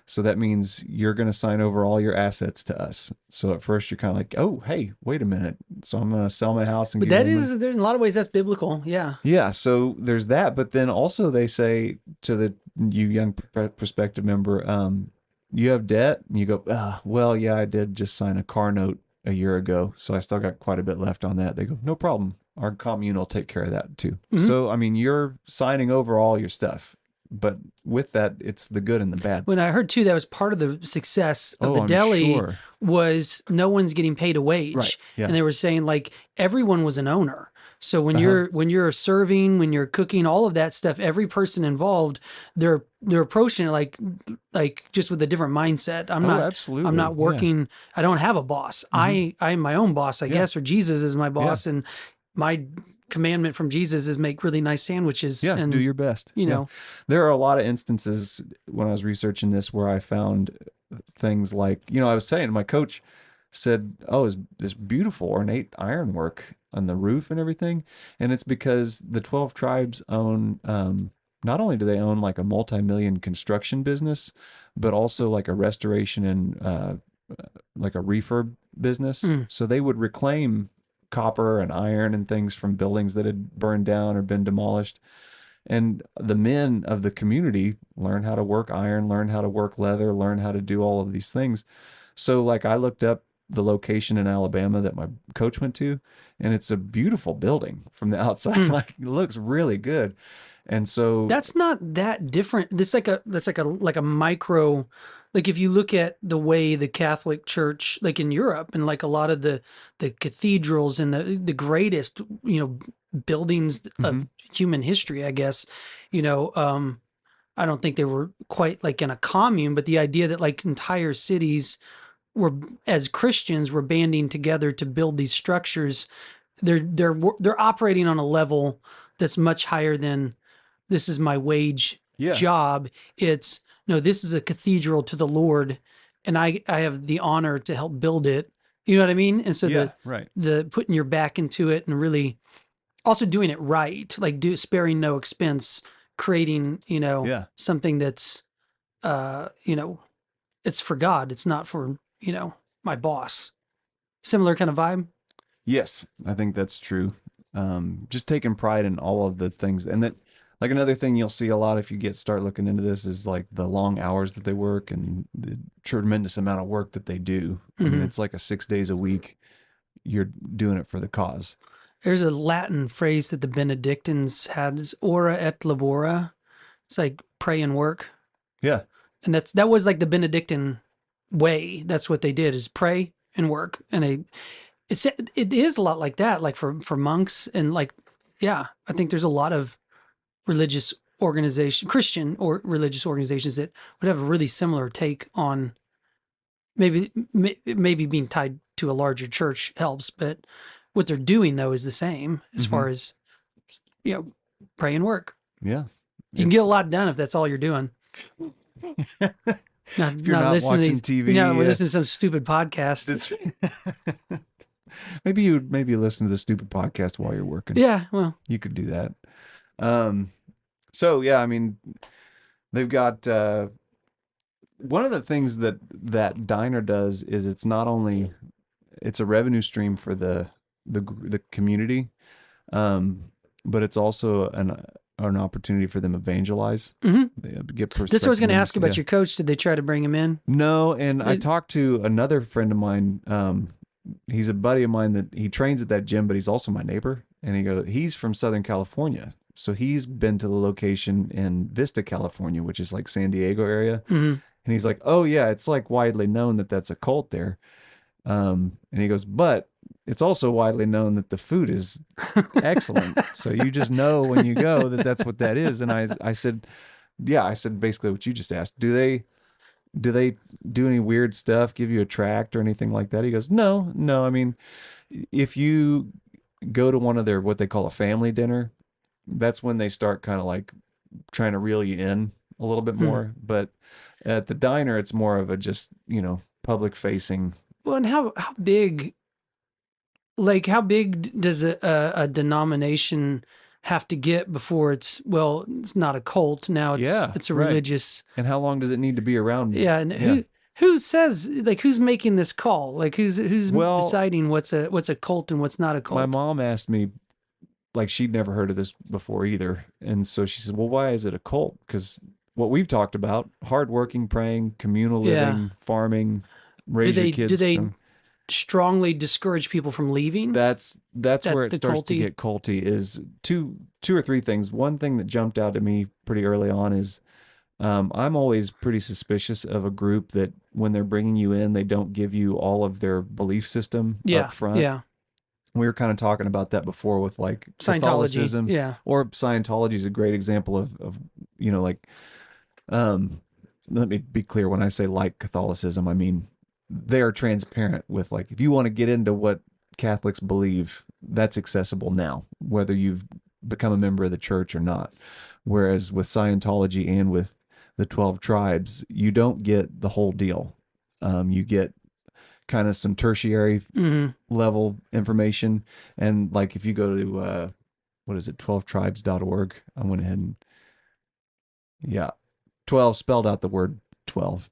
So that means you're going to sign over all your assets to us. So at first you're kind of like, oh, hey, wait a minute. So I'm going to sell my house and But give you that the money. is, there in a lot of ways, that's biblical. Yeah. Yeah. So there's that. But then also they say to the you young prospective member, you have debt, and you go, well, yeah, I did just sign a car note a year ago, so I still got quite a bit left on that. They go, no problem. Our commune will take care of that too. Hmm. So, I mean, you're signing over all your stuff, but with that, it's the good and the bad. When I heard too, that was part of the success of Oh, the I'm deli sure. was no one's getting paid a Right. wage, Yeah. and they were saying like everyone was an owner. So Uh-huh. when you're serving, when you're cooking, all of that stuff, every person involved, they're approaching it like just with a different mindset. Oh, I'm absolutely. not Yeah. working. I don't have a boss. Hmm. I'm my own boss, I Yeah. guess, or Jesus is my Yeah. boss, and my commandment from Jesus is make really nice sandwiches, Yeah. Do and your best. you Yeah. know, There are a lot of instances when I was researching this where I found things like, I was saying, my coach said, oh, is this beautiful ornate ironwork on the roof and everything. And it's because the 12 tribes own, not only do they own like a multi-million construction business, but also like a restoration and like a refurb business. mm, So they would reclaim copper and iron and things from buildings that had burned down or been demolished. And the men of the community learn how to work iron, learn how to work leather, learn how to do all of these things. So, like, I looked up the location in Alabama that my coach went to, and it's a beautiful building from the outside. mm. Like, it looks really good. And so, That's not that different. That's like a micro, like if you look at the way the Catholic Church, like in Europe, and like a lot of the cathedrals and the greatest, buildings of mhm, human history, I guess, you know, I don't think they were quite like in a commune, but the idea that like entire cities were, as Christians, were banding together to build these structures. They're operating on a level that's much higher than this is my wage yeah, job. It's no, this is a cathedral to the Lord, and I have the honor to help build it. You know what I mean? And so yeah, right, the putting your back into it and really also doing it right, like sparing no expense, creating, yeah. something that's it's for God. It's not for, my boss. Similar kind of vibe. Yes, I think that's true. Just taking pride in all of the things, and that, like, another thing you'll see a lot if you start looking into this is like the long hours that they work and the tremendous amount of work that they do. I mean, Hmm. it's like a 6 days a week. You're doing it for the cause. There's a Latin phrase that the Benedictines had is ora et labora. It's like pray and work. Yeah, And that was like the Benedictine way. That's what they did is pray and work. And it is a lot like that, like for monks and like, yeah, I think there's a lot of religious Christian or religious organizations that would have a really similar take on maybe being tied to a larger church helps, but what they're doing though is the same as hmm, far as, you know, pray and work. yeah. You can get a It's lot done if that's all you're doing. Not if you're not not listening to watching these. We're TV, listening to some stupid podcast. it's maybe listen to the stupid podcast while you're working. Yeah, well, You could do that. Um, so yeah, I mean, they've got one of the things that that diner does is it's not only it's a revenue stream for the community, um, but it's also an opportunity for them to evangelize. hmm They get that's what I was prospective going to members. ask about Yeah. your coach. Did they try to bring him in? No, and I They, talked to another friend of mine. He's a buddy of mine that he trains at that gym, but he's also my neighbor. And he's from Southern California. So he's been to the location in Vista, California, which is like San Diego area. Hmm. And he's like, oh yeah, it's like widely known that that's a cult there. And he goes, but it's also widely known that the food is excellent. So you just know when you go that that's what that is. And I said, yeah, I said basically what you just asked. Do they do any weird stuff? Give you a tract or anything like that? He goes, no, no. I mean, if you go to one of their what they call a family dinner, that's when they start kind of like trying to reel you in a little bit Hmm. more. But at the diner, it's more of a just public facing. Well, and how big, like how big does a denomination have to get before it's, well, it's not a cult now, Yeah, it's a right. religious. And how long does it need to be around? Yeah, and Yeah. who says, like, who's making this call? Like who's Well, deciding what's a cult and what's not a my cult? mom asked me, like, she'd never heard of this before either. And so she said, well, why is it a cult? Because what we've talked about, hardworking, praying, communal Yeah. living, farming, Do raise your do kids they strong. strongly discourage people from leaving? That's where That's it the starts to culty. get culty is two or three things. One thing that jumped out to me pretty early on is I'm always pretty suspicious of a group that when they're bringing you in, they don't give you all of their belief system up Yeah, front. yeah. We were kind of talking about that before with like Scientology. Catholicism, Yeah. or Scientology is a great example of like um let me be clear, when I say like Catholicism, I mean they are transparent with, like, if you want to get into what Catholics believe, that's accessible now, whether you've become a member of the church or not. Whereas with Scientology and with the 12 tribes, you don't get the whole deal. You get kind of some tertiary Hmm. level information. And like if you go to, what is it, 12tribes.org, I went ahead and, yeah, 12 spelled out the word 12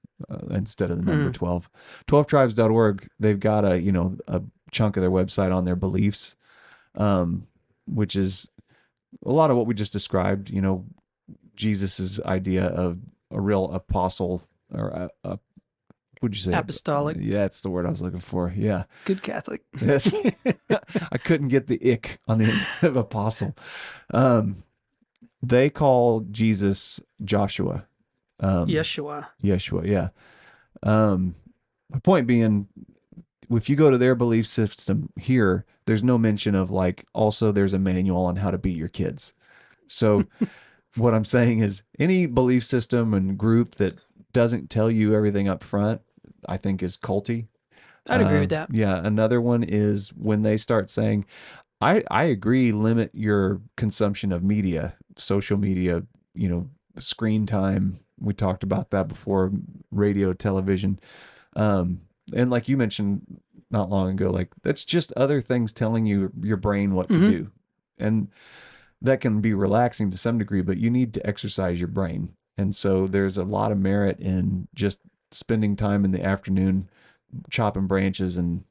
instead of the number Hmm. 12. 12tribes.org, they've got a chunk of their website on their beliefs, which is a lot of what we just described, Jesus's idea of a real apostle, or would you say? Apostolic. Yeah, that's the word I was looking for. Yeah. Good Catholic. Yes. I couldn't get the ick on the end of apostle. Um, they call Jesus Joshua. Um, Yeshua. Yeshua, yeah. Um, my point being, if you go to their belief system here, there's no mention of, like, also there's a manual on how to beat your kids. So what I'm saying is any belief system and group that doesn't tell you everything up front, I think is culty. I'd agree with that. Yeah, another one is when they start saying, I agree, limit your consumption of media, social media, screen time. We talked about that before, radio, television. Um, and like you mentioned not long ago, like that's just other things telling you your brain what to Hmm. do. And that can be relaxing to some degree, but you need to exercise your brain. And so there's a lot of merit in just spending time in the afternoon chopping branches and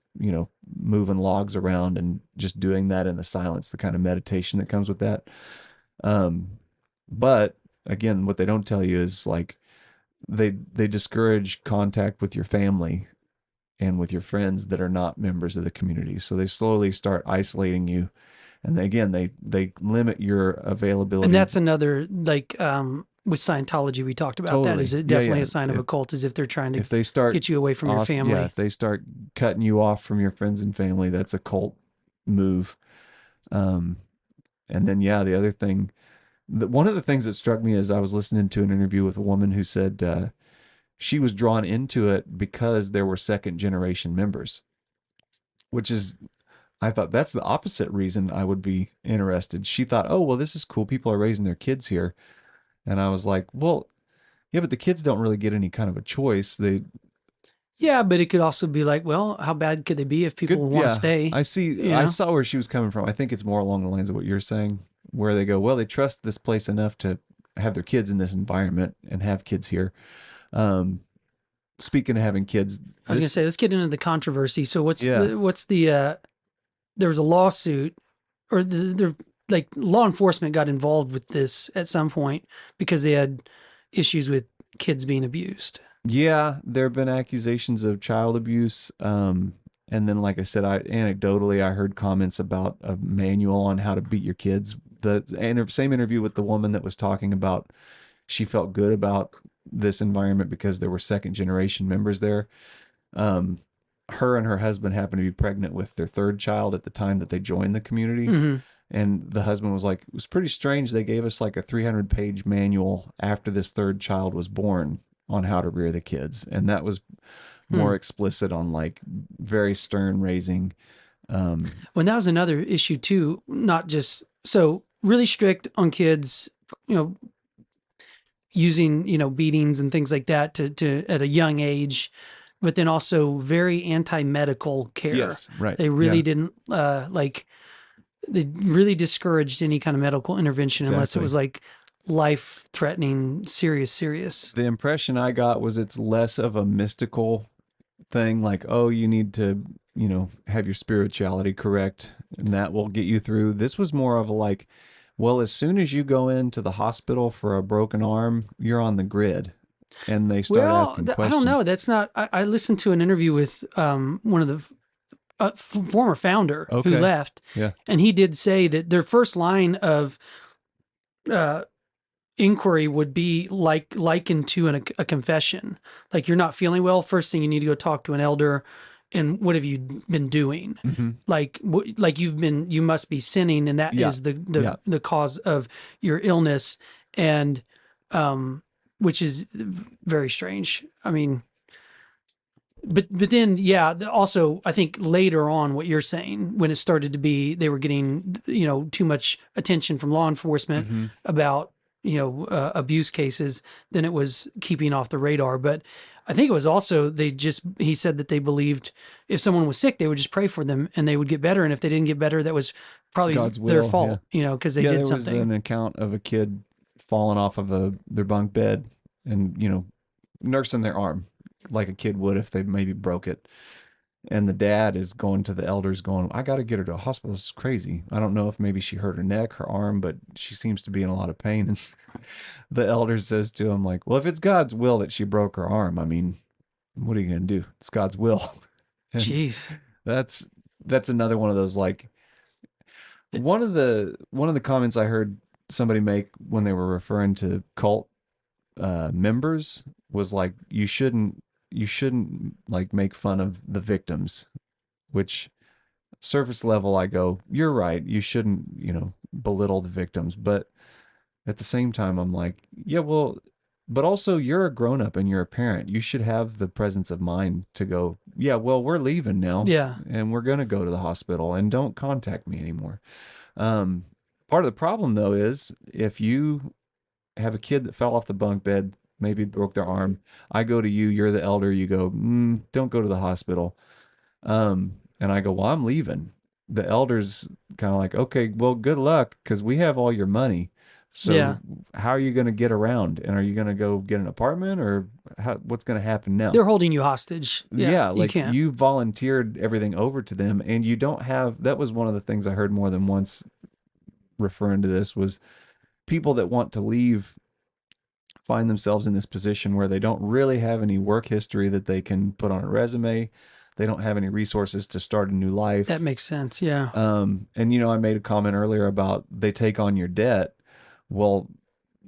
moving logs around and just doing that in the silence, the kind of meditation that comes with that. Um but again, what they don't tell you is, like, they discourage contact with your family and with your friends that are not members of the community, so they slowly start isolating you. And again, they limit your And availability. that's another, like, with Scientology, we talked about that. Is Totally, it yeah, definitely yeah. a sign of if a cult? Is if they're trying to if they start get you away from your off yeah, family. if they start cutting you off from your friends and family, that's a cult move. um and then, yeah, the other thing, one of the things that struck me is I was listening to an interview with a woman who said she was drawn into it because there were second generation members, which is, I thought that's the opposite reason I would be interested. She thought, oh, well, this is cool, people are raising their kids here. And I was like, well, yeah, but the kids don't really get any kind of a choice. They Yeah, but it could also be like, well, how bad could they be if could, people want to yeah, stay? You I know, saw where she was coming from. I think it's more along the lines of what you're saying, where they go, well, they trust this place enough to have their kids in this environment and have kids here. Um, Speaking of having kids, I was gonna this, say, let's get into the controversy. So yeah, what's the there was a lawsuit, or there, like, law enforcement got involved with this at some point because they had issues with kids being abused. yeah, there have been accusations of child abuse. And then, like I said, I anecdotally I heard comments about a manual on how to beat your kids. Same interview with the woman that was talking about she felt good about this environment because there were second generation members there. Um, her and her husband happened to be pregnant with their third child at the time that they joined the community. Hmm. And the husband was like, it was pretty strange. They gave us like a 300-page manual after this third child was born on how to rear the kids. And that was Hmm. more explicit on like very stern raising. Well, and that was another issue too. Not just so really strict on kids, you know, using beatings and things like that to at a young age, but then also very anti-medical care. Yes, right. They really Yeah, didn't like they really discouraged any kind of medical intervention unless it exactly. was like life threatening, serious. The impression I got was it's less of a mystical thing, like, oh, you need to, have your spirituality correct and that will get you through. This was more of a like, well, as soon as you go into the hospital for a broken arm, you're on the grid. And they start Well, asking I don't questions. know. That's not. I listened to an interview with one of the former founder who Okay. left, Yeah. and he did say that their first line of uh, inquiry would be like likened to a confession. Like you're not feeling well. First thing you need to go talk to an elder. And what have you been doing? Hmm. Like you must be sinning, and that Yeah. is the Yeah. the cause of your illness, and which is very strange. I mean, but then yeah, also I think later on what you're saying when it started to be they were getting too much attention from law enforcement Hmm. about abuse cases, then it was keeping off the radar. But I think it was also he said that they believed if someone was sick they would just pray for them and they would get better, and if they didn't get better that was probably God's their will. Yeah. fault, because they Yeah. did There was something. an account of a kid falling off of their bunk bed and, nursing their arm like a kid would if they maybe broke it. And the dad is going to the elders going, I got to get her to a hospital. This is crazy. I don't know if maybe she hurt her neck, her arm, but she seems to be in a lot of pain. And the elder says to him, like, well, if it's God's will that she broke her arm, I mean, what are you going to do? It's God's will. And Jeez. that's, that's another one of those, like, one of the comments I heard somebody make when they were referring to cult members was like, you shouldn't like make fun of the victims, which surface level, I go, you're right. You shouldn't, belittle the victims. But at the same time, I'm like, yeah, well, but also you're a grown up and you're a parent. You should have the presence of mind to go, yeah, well, we're leaving now Yeah. and we're going to go to the hospital and don't contact me anymore. Um, Part of the problem, though, is if you have a kid that fell off the bunk bed, maybe broke their arm, I go to you, you're the elder, you go, don't go to the hospital. And I go, well, I'm leaving. The elder's kind of like, okay, well, good luck because we have all your money. Yeah. So how are you going to get around? And are you going to go get an apartment or what's going to happen now? They're holding you hostage. Yeah, Yeah, you like can't. you volunteered everything over to them and you don't have, that was one of the things I heard more than once referring to this was people that want to leave find themselves in this position where they don't really have any work history that they can put on a resume. They don't have any resources to start a new That life. makes sense. Yeah. And I made a comment earlier about they take on your debt. Well,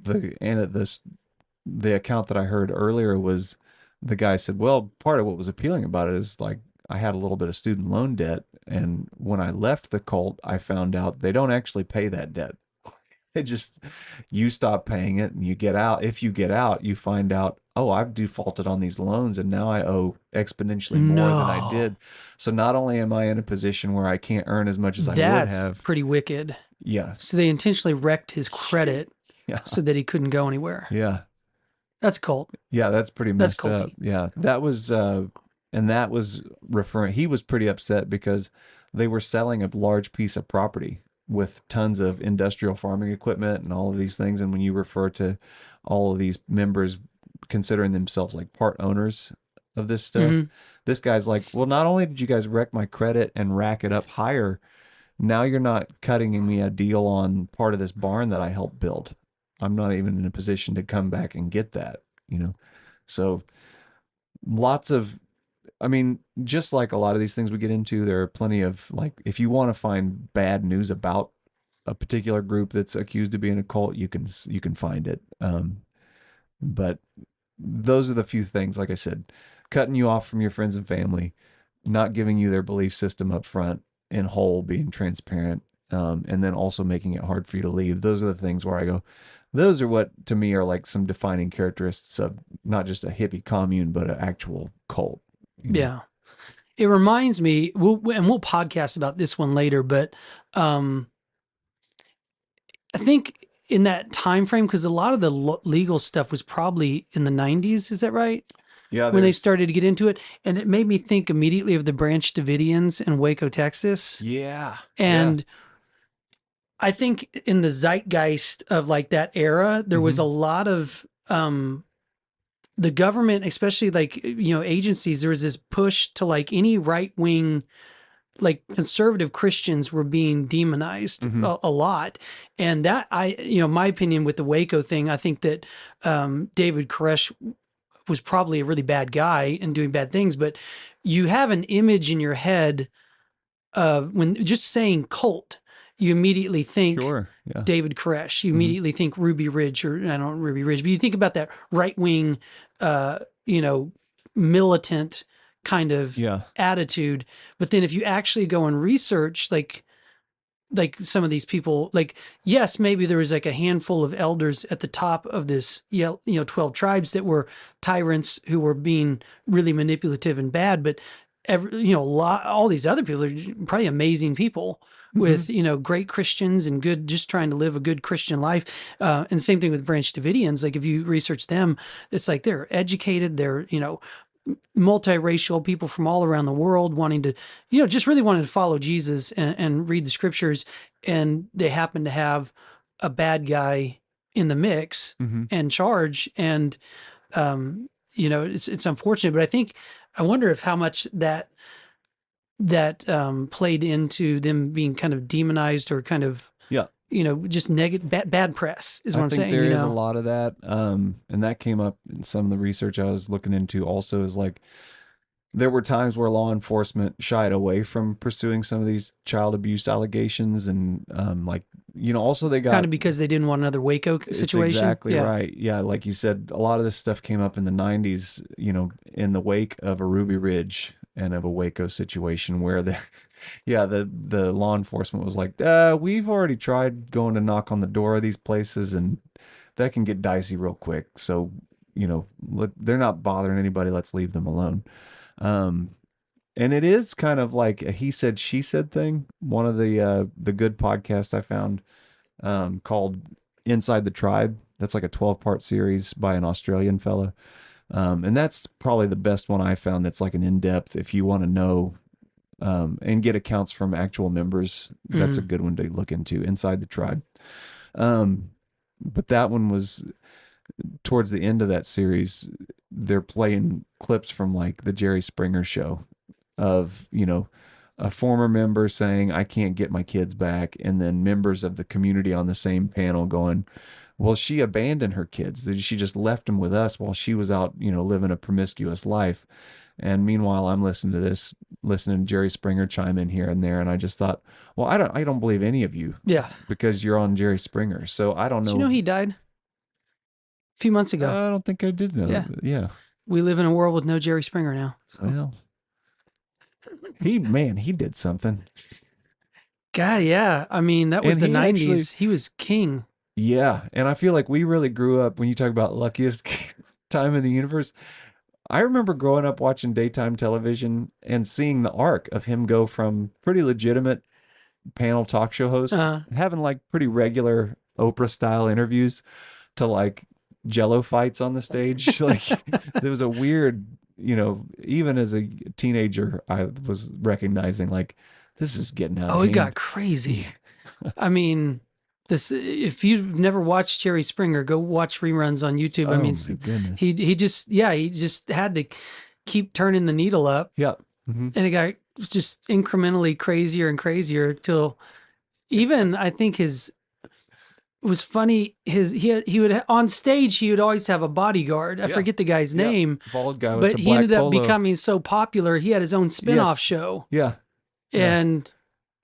the account that I heard earlier was the guy said, well, part of what was appealing about it is like I had a little bit of student loan debt, and when I left the cult, I found out they don't actually pay that debt. It just you stop paying it and you get out. If you get out, you find out, oh, I've defaulted on these loans and now I owe exponentially more than I No. did. So not only am I in a position where I can't earn as much as I would That's have, pretty wicked. yeah. So they intentionally wrecked his credit Yeah. so that he couldn't go anywhere. Yeah. That's cult. Yeah, that's pretty That's messed up. culty. Yeah. That was and that was referring he was pretty upset because they were selling a large piece of property with tons of industrial farming equipment and all of these things. And when you refer to all of these members considering themselves like part owners of this stuff, Hmm. this guy's like, well, not only did you guys wreck my credit and rack it up higher, now you're not cutting me a deal on part of this barn that I helped build. I'm not even in a position to come back and get that, you know? So lots of, I mean, just like a lot of these things we get into, there are plenty of like, if you want to find bad news about a particular group that's accused of being a cult, you can find it. But those are the few things, like I said, cutting you off from your friends and family, not giving you their belief system up front in whole, being transparent, and then also making it hard for you to leave. Those are the things where I go, those are what to me are like some defining characteristics of not just a hippie commune, but an actual cult. You know? Yeah. It reminds me, we'll podcast about this one later, but I think in that time frame, because a lot of the legal stuff was probably in the 90s, is that right? Yeah, When they there's started to get into it. And it made me think immediately of the Branch Davidians in Waco, Texas. yeah, yeah. And I think in the zeitgeist of like that era, there was a Hmm. lot of the government, especially like, agencies, there was this push to like any right wing, like conservative Christians were being demonized Hmm. a lot. And that my opinion with the Waco thing, I think that David Koresh was probably a really bad guy and doing bad things, but you have an image in your head of when just saying cult, you immediately think Sure. Yeah. David Koresh. You Hmm. immediately think Ruby Ridge, or I don't know Ruby Ridge, but you think about that right wing, uh, you know, militant kind of Yeah. attitude. But then if you actually go and research, like some of these people, like, yes, maybe there was like a handful of elders at the top of this, 12 tribes that were tyrants who were being really manipulative and bad, but all these other people are probably amazing people Hmm. with, great Christians and good, just trying to live a good Christian life. And same thing with Branch Davidians. Like if you research them, it's like they're educated, they're, multiracial people from all around the world wanting to, just really wanting to follow Jesus and read the scriptures. And they happen to have a bad guy in the mix Hmm. and charge. And, it's unfortunate, but I wonder if how much that played into them being kind of demonized or kind of, Yeah. just negative, bad press is I what I'm think saying, there is a lot of that. And that came up in some of the research I was looking into also is like there were times where law enforcement shied away from pursuing some of these child abuse allegations. And like, also they kind got, of because they didn't want another Waco it's situation. exactly Yeah. right. Yeah. Like you said, a lot of this stuff came up in the 90s, in the wake of a Ruby Ridge and of a Waco situation where yeah, the law enforcement was like, we've already tried going to knock on the door of these places and that can get dicey real quick. So, they're not bothering anybody. Let's leave them alone. Um, and it is kind of like a he said, she said thing. One of the good podcasts I found, called Inside the Tribe. That's like a 12-part series by an Australian fella. And that's probably the best one I found that's like an in-depth, if you want to know, and get accounts from actual members. That's a Mm. good one to look into, Inside the Tribe. Um, but that one was towards the end of that series. They're playing clips from like the Jerry Springer show of, a former member saying, I can't get my kids back. And then members of the community on the same panel going, well, she abandoned her kids. She just left them with us while she was out, living a promiscuous life. And meanwhile, I'm listening to Jerry Springer chime in here and there. And I just thought, well, I don't believe any of you Yeah. because you're on Jerry Springer. So I don't Do you know know. he died a few months ago? I don't think I did know Yeah. that. Yeah. We live in a world with no Jerry Springer now. So, Well, he did something. God, yeah. I mean, that was And the he actually, 90s. He was king. yeah. And I feel like we really grew up when you talk about luckiest time in the universe. I remember growing up watching daytime television and seeing the arc of him go from pretty legitimate panel talk show host, Uh, having like pretty regular Oprah style interviews, to like jello fights on the stage. Like there was a weird, even as a teenager, I was recognizing like this is getting out of oh, it got hand. crazy. I mean, this if you've never watched Jerry Springer, go watch reruns on YouTube. I Oh mean, my goodness. he just had to keep turning the needle up, Yeah. Hmm. and it got just incrementally crazier and crazier till even I think his it was funny. He would on stage he would always have a bodyguard. I Yeah. forget the guy's Yeah. name, Bald guy with the but he black ended up polo. becoming so popular. He had his own spinoff Yes. show, Yeah. Yeah. and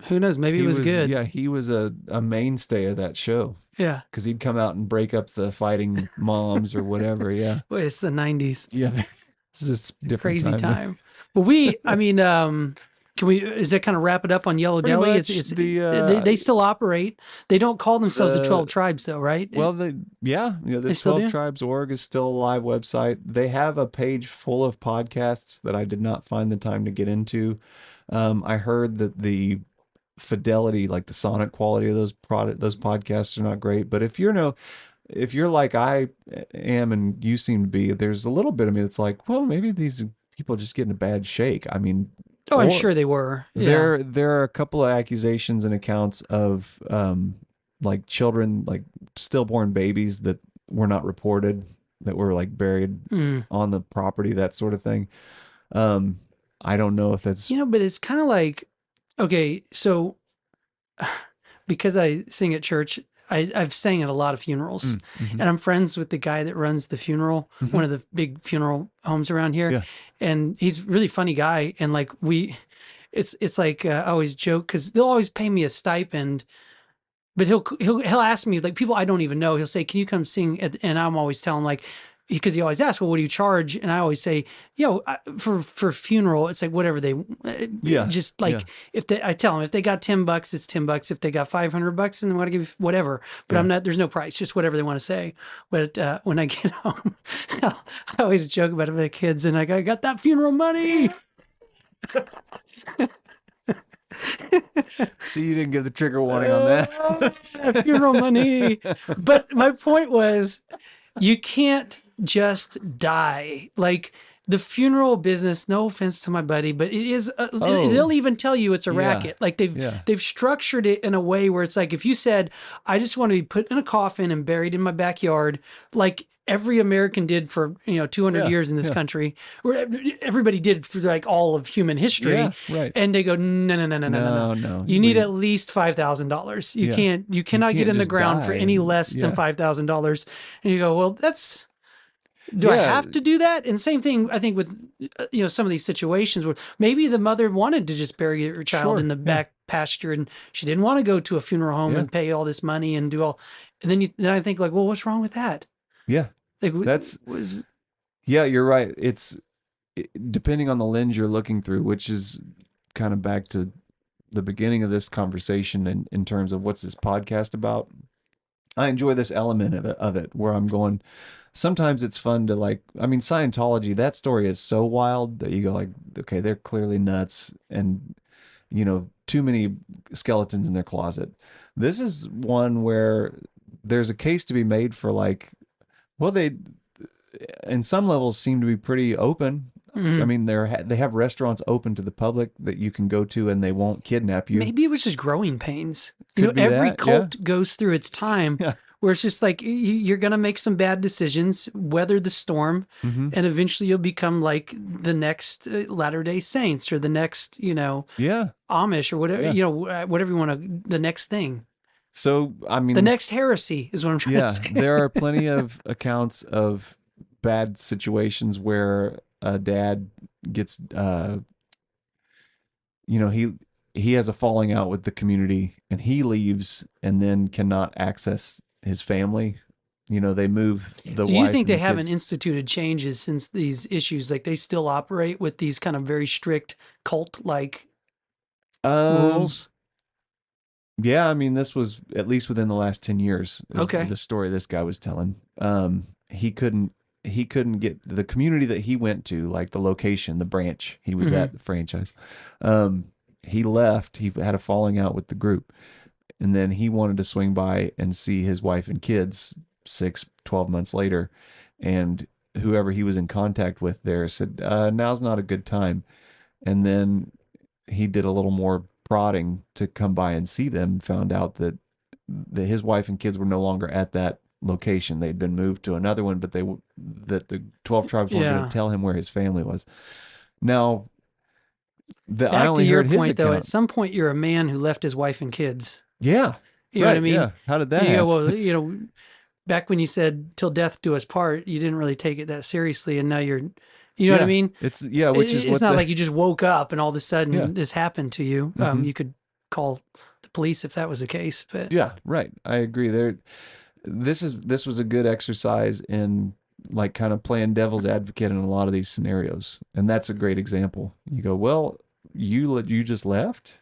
Who knows? Maybe it He was was, good. yeah, he was a mainstay of that show Yeah. because he'd come out and break up the fighting moms or whatever. Yeah. Well, it's the 90s. Yeah. This is a different Crazy time. time. Well, I mean, can we, is that kind of wrap it up on Yellow Pretty Deli? much They still operate. They don't call themselves the the 12 Tribes though, right? well, the They still 12 do? Tribes org is still a live website. They have a page full of podcasts that I did not find the time to get into. I heard that the fidelity, like the sonic quality of those podcasts are not great. But if you're like I am and you seem to be, there's a little bit of me that's like, well, maybe these people are just getting a bad shake. I mean, Oh, I'm or sure they were. Yeah. there are a couple of accusations and accounts of like children, like stillborn babies that were not reported, that were like buried Mm. on the property, that sort of thing. Um, I don't know if that's But it's kind of like, okay, so because I sing at church, I've sang at a lot of funerals, mhm. and I'm friends with the guy that runs the funeral, Mhm. one of the big funeral homes around here, Yeah. and he's a really funny guy. And like it's like I always joke because they'll always pay me a stipend, but he'll ask me, like, people I don't even know. He'll say, "Can you come sing?" And I'm always telling him, like, because he always asks, "Well, what do you charge?" And I always say, for funeral, it's like whatever they Yeah. just Yeah. like, I tell them if they got $10, it's $10. If they got $500, and they want to give whatever, but Yeah. there's no price, just whatever they want to say. But when I get home, I always joke about it with the kids, and I got that funeral money. See, you didn't give the trigger warning on that. Funeral money. But my point was, you can't just die. Like the funeral business, no offense to my buddy, but it is, Oh, they'll even tell you it's a yeah. racket. Like Yeah. they've structured it in a way where it's like, if you said, I just want to be put in a coffin and buried in my backyard, like every American did for 200 Yeah. years in this Yeah. country, or everybody did for like all of human history. Yeah. Right. And they go, no, no, no, no, no, no, no. No, no. You need at least $5,000. Yeah. You You cannot get can't in the just ground for die any and less than yeah. $5,000. And you go, well, do I Yeah. have to do that? And same thing, I think, with some of these situations where maybe the mother wanted to just bury her child in Sure. the Yeah. back pasture, and she didn't want to go to a funeral home Yeah. and pay all this money and do all. And then I think, like, well, what's wrong with that? Yeah. Like, That's was yeah, you're right. Depending on the lens you're looking through, which is kind of back to the beginning of this conversation in terms of what's this podcast about. I enjoy this element of it where I'm going, sometimes it's fun to like, I mean, Scientology, that story is so wild that you go like, okay, they're clearly nuts and, too many skeletons in their closet. This is one where there's a case to be made for like, well, they, in some levels seem to be pretty open. I mm, mean, they have restaurants open to the public that you can go to and they won't kidnap you. maybe it was just growing pains. Could be Every that, yeah. cult goes through its time Yeah. where it's just like you're going to make some bad decisions, weather the storm, Mm-hmm. and eventually you'll become like the next Latter-day Saints, or the next, Yeah. Amish, or whatever, Yeah. whatever you want to, the next thing, So, I the mean, next heresy is what I'm trying to yeah, say. there are plenty of accounts of bad situations where a dad gets, he has a falling out with the community and he leaves and then cannot access his family. They move the Do you wife think and they the haven't kids. instituted changes since these issues? Like they still operate with these kind of very strict cult-like Um, rules? yeah, I mean, this was at least within the last 10 years is Okay. the story this guy was telling. He couldn't get the community that he went to, like the location, the branch he was Hmm. at, the franchise. Um, he left. He had a falling out with the group, and then he wanted to swing by and see his wife and kids 12 months later, and whoever he was in contact with there said, "Now's not a good time." And then he did a little more prodding to come by and see them. Found out that his wife and kids were no longer at that location. They'd been moved to another one, but that the 12 tribes weren't going to Yeah. tell him where his family was. Now, I Back to only your heard his point, though, at account. some point you're a man who left his wife and kids. Yeah, You know what I right. mean? Yeah. How did that You go, happen? well, back when you said "till death do us part," you didn't really take it that seriously, and now you know what I Yeah, mean? which is It's what not like you just woke up and all of a yeah. sudden this happened to you. Hmm. You could call the police if that was the case. But Yeah, right. I agree. This was a good exercise in like kind of playing devil's advocate in a lot of these scenarios, and that's a great example. You go, well, you just left.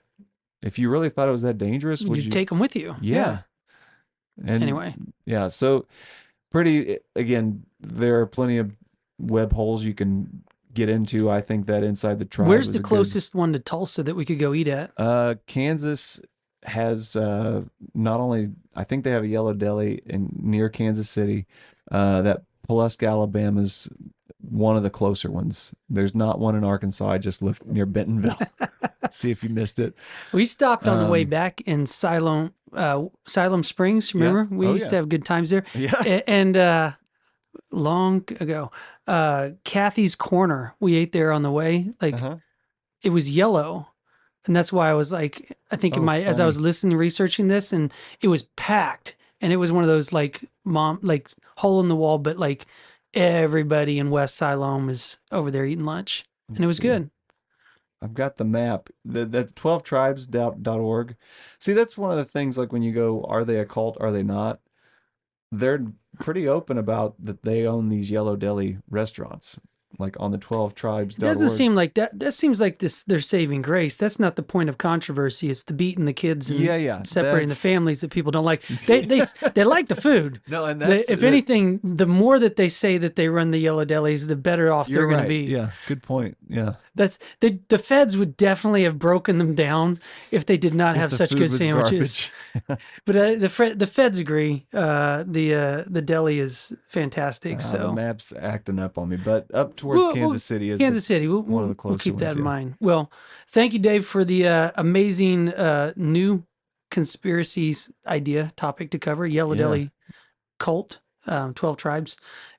If you really thought it was that dangerous, would you you? take them with you. Yeah. Yeah, and Anyway, yeah. So pretty again, there are plenty of web holes you can get into. I think that Inside the Tribe where's was the a good. closest one to Tulsa that we could go eat at? Kansas has not only I think they have a Yellow Deli in near Kansas City. That Pulaski, Alabama's one of the closer ones. There's not one in Arkansas. I just looked near Bentonville. See if you missed it. We stopped on the way Um, back in Siloam Springs. yeah. Remember, we Oh used yeah. to have good times there. Yeah. And long ago, Kathy's Corner. We ate there on the way. Like Uh-huh. it was yellow, and that's why I was like, I think in Oh, my as I was funny. listening, researching this, and it was packed, and it was one of those like like hole in the wall, but like everybody in West Siloam is over there eating lunch, and it Let's was see. good. I've got the map. The 12tribes.org. See, that's one of the things like when you go, are they a cult? Are they not? They're pretty open about that they own these Yellow Deli restaurants, like on the It doesn't 12tribes.org. seem like that. That seems like this. They're saving grace. That's not the point of controversy. It's the beating the kids and Yeah, yeah. separating the That's families that people don't like. They like the food. no, and that's If that, anything, the more that they say that they run the yellow delis, the better off you're they're going to right. be. Yeah, good point. Yeah. That's the feds would definitely have broken them down if they did not If have the such food good was sandwiches. garbage. But the feds agree. The deli is fantastic. The So map's acting up on me, but up towards Kansas City is Kansas City. one of the We'll closer keep that ones. in Yeah. mind. Well, thank you, Dave, for the amazing new conspiracies idea topic to cover. Yellow Yeah. Deli cult, 12 tribes,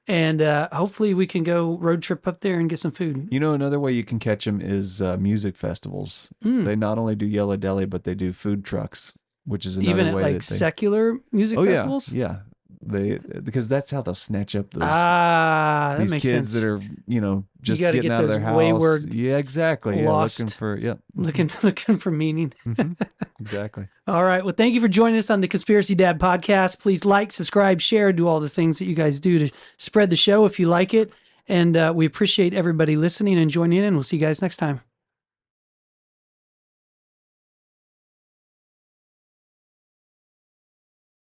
and hopefully we can go road trip up there and get some food. You know, another way you can catch them is music festivals. Mm. They not only do Yellow Deli, but they do food trucks, which is another Even at way like that they. secular music Oh yeah, festivals. yeah. They because that's how they'll snatch up those That these makes kids sense. that are just gotta getting get out of those their house. wayward, Yeah, exactly. Yeah, looking lost, for yeah, looking for meaning. exactly. All right. Well, thank you for joining us on the Conspiracy Dad podcast. Please like, subscribe, share, do all the things that you guys do to spread the show if you like it. And we appreciate everybody listening and joining in. We'll see you guys next time.